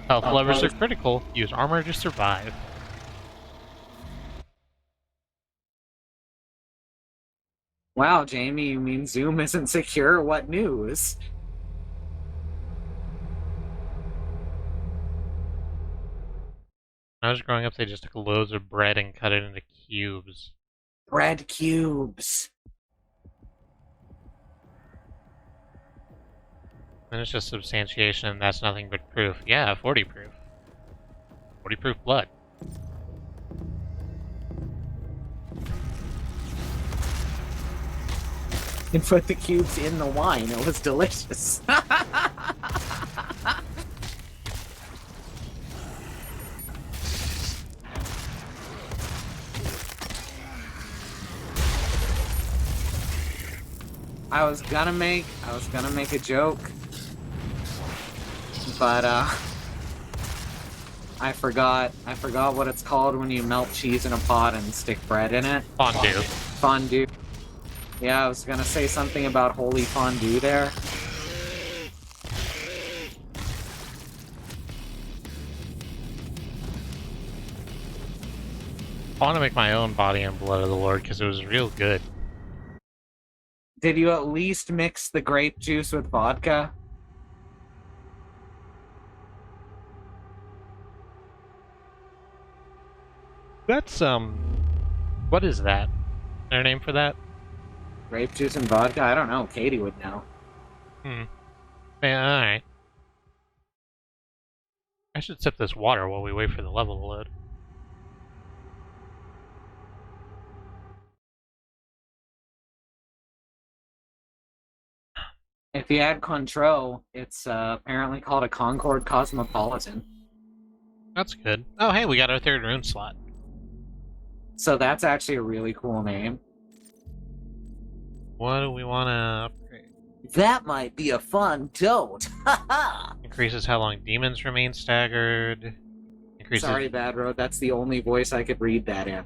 Health levers are critical. Use armor to survive. Wow, Jamie, you mean Zoom isn't secure? What news? When I was growing up, they just took loads of bread and cut it into cubes. Bread cubes. And it's just substantiation, and that's nothing but proof. Yeah, 40 proof. 40 proof blood. And put the cubes in the wine. It was delicious. I was gonna make a joke, but I forgot what it's called when you melt cheese in a pot and stick bread in it. Fondue. Fondue. Yeah, I was gonna say something about holy fondue there. I want to make my own body and blood of the Lord because it was real good. Did you at least mix the grape juice with vodka? That's, what is that? Is there a name for that? Grape juice and vodka? I don't know. Katie would know. Yeah, alright. I should sip this water while we wait for the level to load. If you add Cointreau, it's apparently called a Concord Cosmopolitan. That's good. Oh, hey, we got our third rune slot. So that's actually a really cool name. What do we want to upgrade? That might be a fun tote. Increases how long demons remain staggered. Increases... Sorry, Bad Road. That's the only voice I could read that in.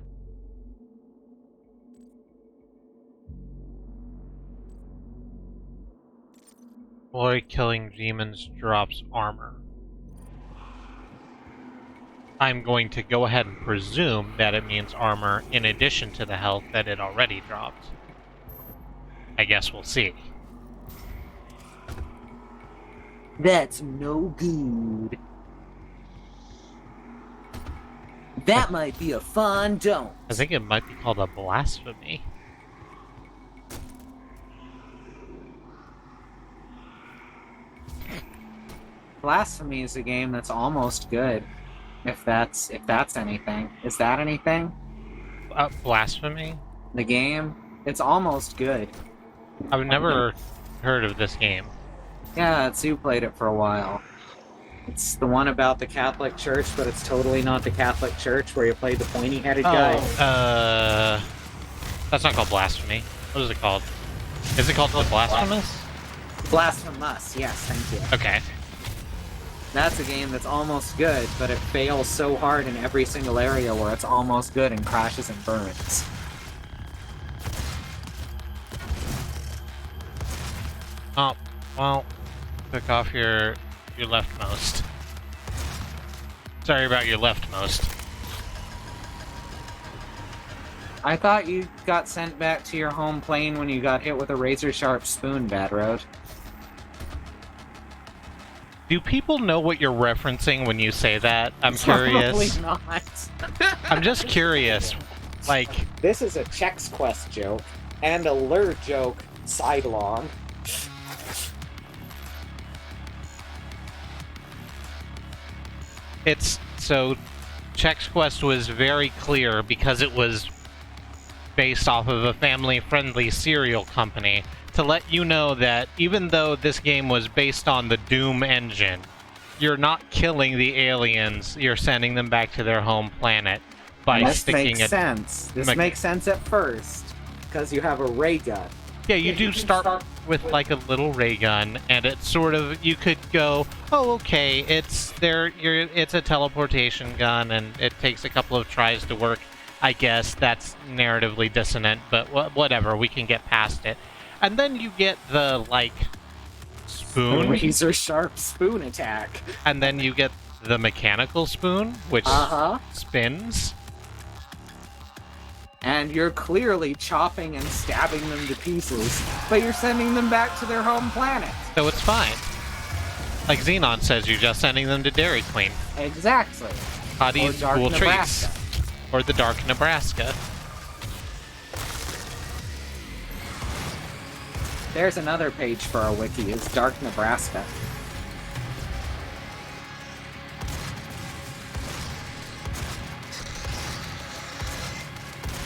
Boy, killing demons drops armor. I'm going to go ahead and presume that it means armor in addition to the health that it already dropped. I guess we'll see. That's no good. That might be a fun don't. I think it might be called a blasphemy. Blasphemy is a game that's almost good. If that's anything. Is that anything? Blasphemy? The game? It's almost good. I've never heard of this game. Yeah, Sue played it for a while. It's the one about the Catholic Church, but it's totally not the Catholic Church where you play the pointy-headed guy. That's not called blasphemy. What is it called? Is it called the blasphemous? Blasphemous, yes, thank you. Okay. That's a game that's almost good, but it fails so hard in every single area where it's almost good and crashes and burns. Oh, well, took off your leftmost. Sorry about your leftmost. I thought you got sent back to your home plane when you got hit with a razor-sharp spoon, Bad Road. Do people know what you're referencing when you say that? I'm curious. Probably not. I'm just curious. Like, This is a Chex Quest joke and a Lure joke sidelong. it's so Chex Quest was very clear because it was based off of a family-friendly cereal company to let you know that even though this game was based on the Doom engine, you're not killing the aliens, you're sending them back to their home planet by This sticking makes sense. This makes sense at first, because you have a ray gun. Yeah, you do start with like a little ray gun, and it's sort of, you could go, oh, okay, it's a teleportation gun, and it takes a couple of tries to work. I guess that's narratively dissonant, but whatever, we can get past it. And then you get the, like, spoon. Razor-sharp spoon attack. And then you get the mechanical spoon, which spins. And you're clearly chopping and stabbing them to pieces, but you're sending them back to their home planet. So it's fine. Like Xenon says, you're just sending them to Dairy Queen. Exactly. Hotties Dark Cool Nebraska. Treats. Or the Dark Nebraska. There's another page for our wiki, is Dark Nebraska.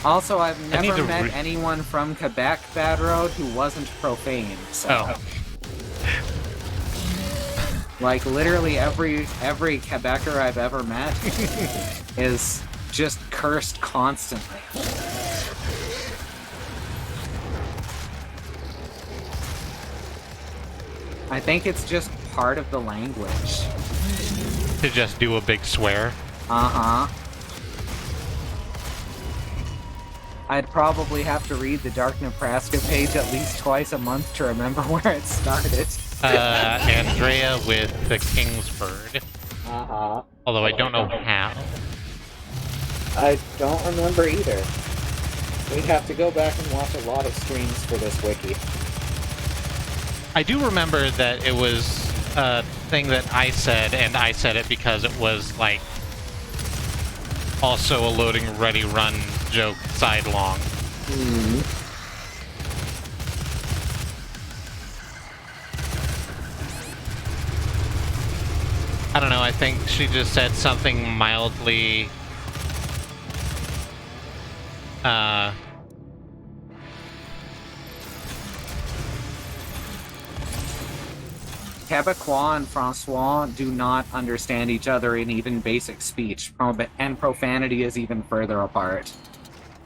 Also, I've never met anyone from Quebec, Bad Road, who wasn't profane, so... Oh. Like, literally every Quebecer I've ever met is just cursed constantly. I think it's just part of the language. To just do a big swear. Uh-huh. I'd probably have to read the Dark Nebraska page at least twice a month to remember where it started. Andrea with the Kingsbird. Uh-huh. Although I don't know how. I don't remember either. We'd have to go back and watch a lot of streams for this wiki. I do remember that it was a thing that I said, and I said it because it was, like, also a loading ready run joke sidelong. I don't know, I think she just said something mildly... Quebecois and Francois do not understand each other in even basic speech, and profanity is even further apart.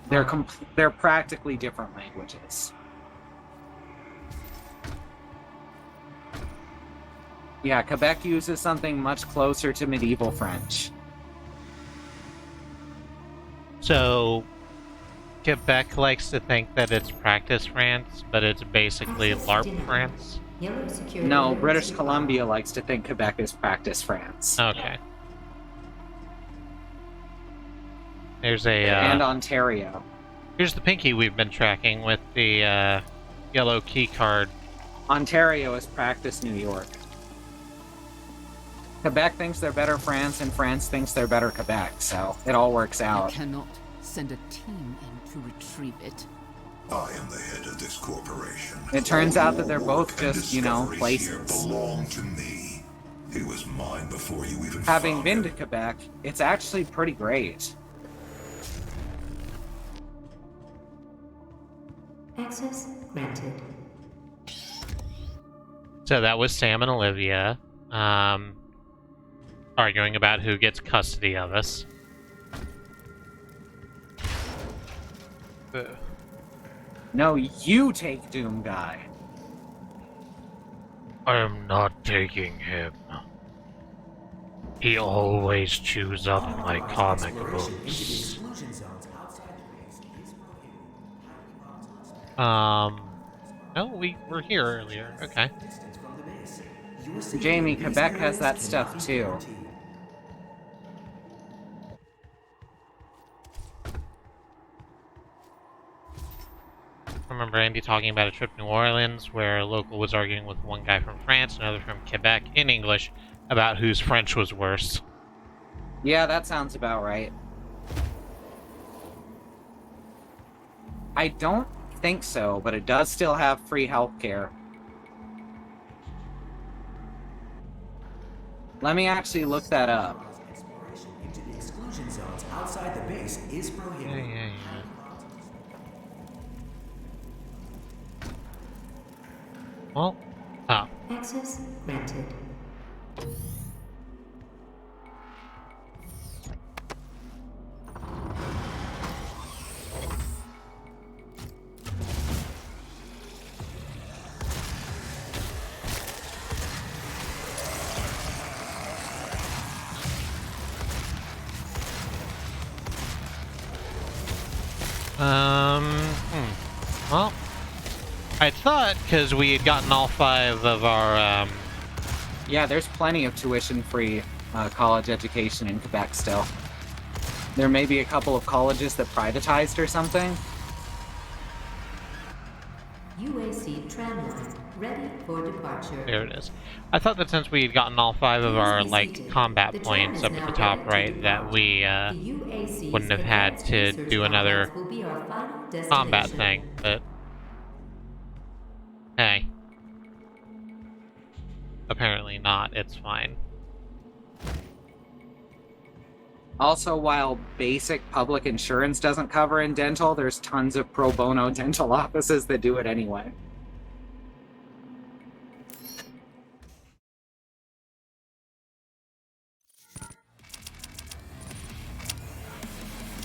They're practically different languages. Yeah, Quebec uses something much closer to medieval French. So, Quebec likes to think that it's practice France, but it's basically LARP France? No, British Columbia likes to think Quebec is practice France. Okay. There's a, and Ontario. Here's the pinky we've been tracking with the, yellow key card. Ontario is practice New York. Quebec thinks they're better France, and France thinks they're better Quebec, so it all works out. I cannot send a team in to retrieve it. I am the head of this corporation. It turns out that they're both And just, you know, discoveries here places. belong to me. It was mine before you even Having found been it. to Quebec, it's actually pretty great. Access granted. So that was Sam and Olivia, arguing about who gets custody of us. No, you take Doom Guy. I am not taking him. He always chews up my comic books. No, we were here earlier. Okay. Jamie, Quebec has that stuff too. I remember Andy talking about a trip to New Orleans where a local was arguing with one guy from France, another from Quebec, in English, about whose French was worse. Yeah, that sounds about right. I don't think so, but it does still have free healthcare. Let me actually look that up. Exploration into the exclusion zones outside the base is prohibited. Yeah. Well, Access granted. Well, I thought, because we had gotten all 5 of our, Yeah, there's plenty of tuition-free college education in Quebec still. There may be a couple of colleges that privatized or something. UAC tramline Ready for departure. There it is. I thought that since we had gotten all 5 of our, like, combat points up at the top right, that we, wouldn't have had to do another will be our final combat destination. thing, but... Hey. Apparently not, it's fine. Also, while basic public insurance doesn't cover in dental, there's tons of pro bono dental offices that do it anyway.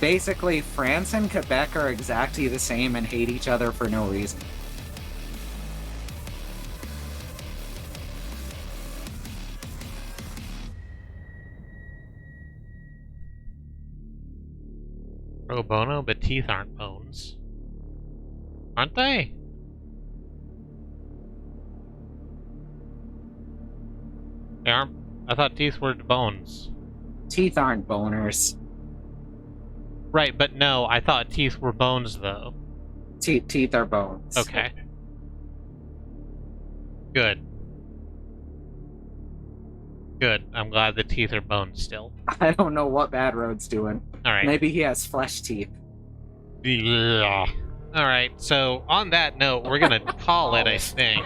Basically, France and Quebec are exactly the same and hate each other for no reason. Pro bono, but teeth aren't bones. Aren't they? They aren't. I thought teeth were bones. Teeth aren't boners. Right, but no, I thought teeth were bones, though. Teeth are bones. Okay. Good. Good. I'm glad the teeth are bones still. I don't know what Bad Road's doing. Alright. Maybe he has flesh teeth. Yeah. Alright, so on that note, we're gonna call it, I think.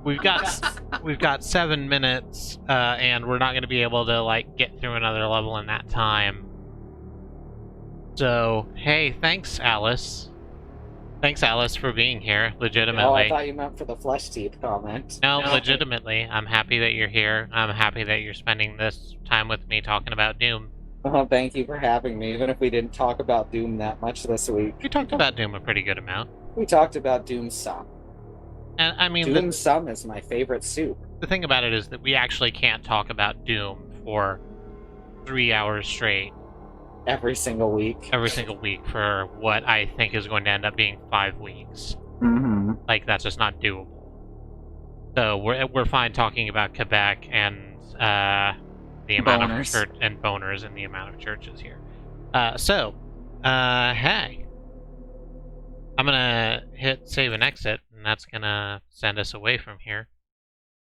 We've got 7 minutes, and we're not gonna be able to, like, get through another level in that time. So, hey, thanks, Alice. Thanks, Alice, for being here, legitimately. Oh, I thought you meant for the flesh teeth comment. No, legitimately. I'm happy that you're here. I'm happy that you're spending this time with me talking about Doom. Well, thank you for having me, even if we didn't talk about Doom that much this week. We talked about Doom a pretty good amount. We talked about Doom some. And, I mean, Doom some is my favorite soup. the thing about it is that we actually can't talk about Doom for 3 hours straight. Every single week. Every single week for what I think is going to end up being 5 weeks. Mm-hmm. Like, that's just not doable. So we're fine talking about Quebec and the amount of church and boners and the amount of churches here. Hey, I'm gonna hit save and exit, and that's gonna send us away from here.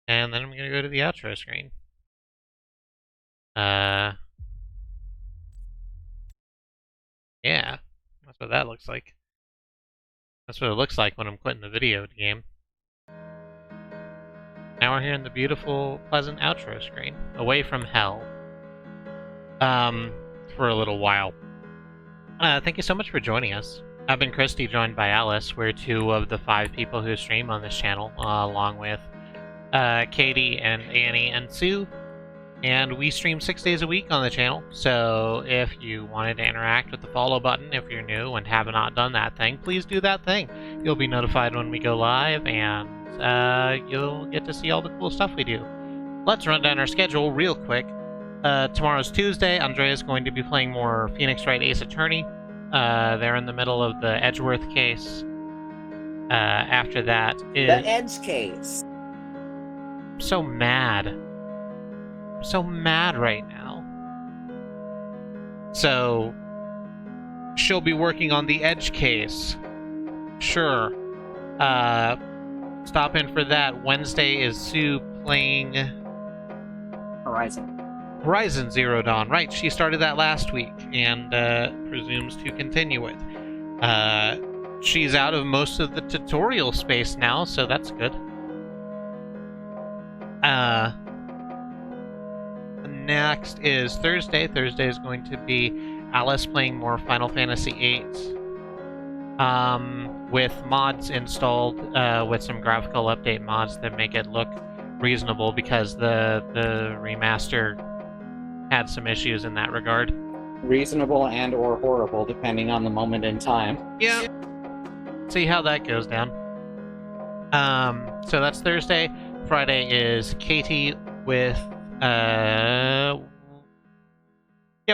And then I'm gonna go to the outro screen. Yeah, that's what that looks like. That's what it looks like when I'm quitting the video game. Now we're here in the beautiful, pleasant outro screen, away from hell. For a little while. Thank you so much for joining us. I've been Kristie, joined by Alice. We're 2 of the 5 people who stream on this channel, along with Katie and Annie and Sue. And we stream 6 days a week on the channel, so if you wanted to interact with the follow button, if you're new and have not done that thing, please do that thing. You'll be notified when we go live, and you'll get to see all the cool stuff we do. Let's run down our schedule real quick. Tomorrow's Tuesday. Andrea's going to be playing more Phoenix Wright Ace Attorney. They're in the middle of the Edgeworth case. After that is... The Edge case! I'm so mad. So mad right now. So she'll be working on the Edge case. Sure. Stop in for that. Wednesday is Sue playing Horizon Zero Dawn. Right, she started that last week and presumes to continue it. She's out of most of the tutorial space now, so that's good. Next is Thursday. Thursday is going to be Alice playing more Final Fantasy VIII with mods installed, with some graphical update mods that make it look reasonable, because the remaster had some issues in that regard. Reasonable and or horrible, depending on the moment in time. Yeah. See how that goes down. So that's Thursday. Friday is Katie with yeah,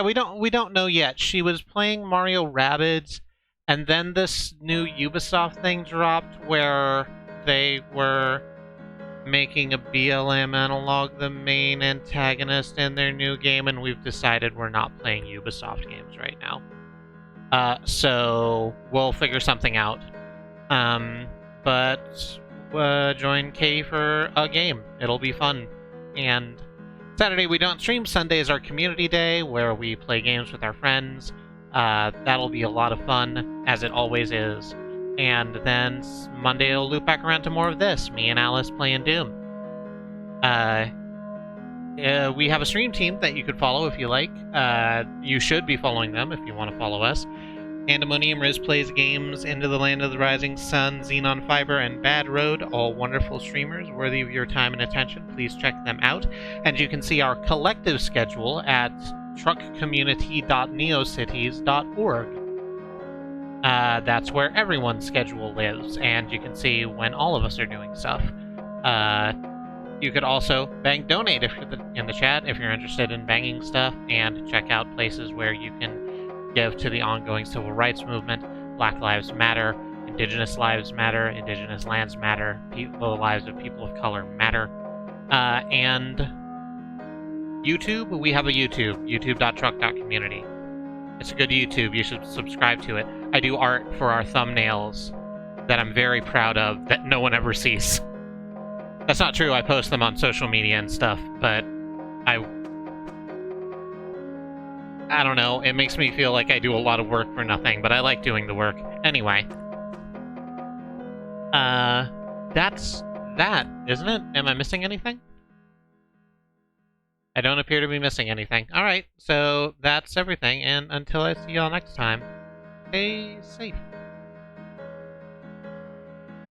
we don't know yet. She was playing Mario Rabbids, and then this new Ubisoft thing dropped where they were making a BLM analog the main antagonist in their new game, and we've decided we're not playing Ubisoft games right now. So we'll figure something out. But join Kay for a game. It'll be fun. And Saturday we don't stream. Sunday is our community day where we play games with our friends. That'll be a lot of fun, as it always is. And then Monday will loop back around to more of this. Me and Alice playing Doom. We have a stream team that you could follow if you like. You should be following them if you want to follow us. Pandemonium Riz plays games, Into the Land of the Rising Sun, Xenon Fiber, and Bad Road, all wonderful streamers worthy of your time and attention. Please check them out. And you can see our collective schedule at truckcommunity.neocities.org. That's where everyone's schedule lives, and you can see when all of us are doing stuff. You could also bank donate if you're in the chat if you're interested in banging stuff, and check out places where you can give to the ongoing civil rights movement. Black Lives Matter, Indigenous Lives Matter, Indigenous Lands Matter, the lives of people of color matter. And YouTube, we have a YouTube, youtube.truck.community. It's a good YouTube, you should subscribe to it. I do art for our thumbnails that I'm very proud of that no one ever sees. That's not true, I post them on social media and stuff, but I don't know, it makes me feel like I do a lot of work for nothing, but I like doing the work. Anyway. That's that, isn't it? Am I missing anything? I don't appear to be missing anything. Alright, so that's everything, and until I see y'all next time, stay safe.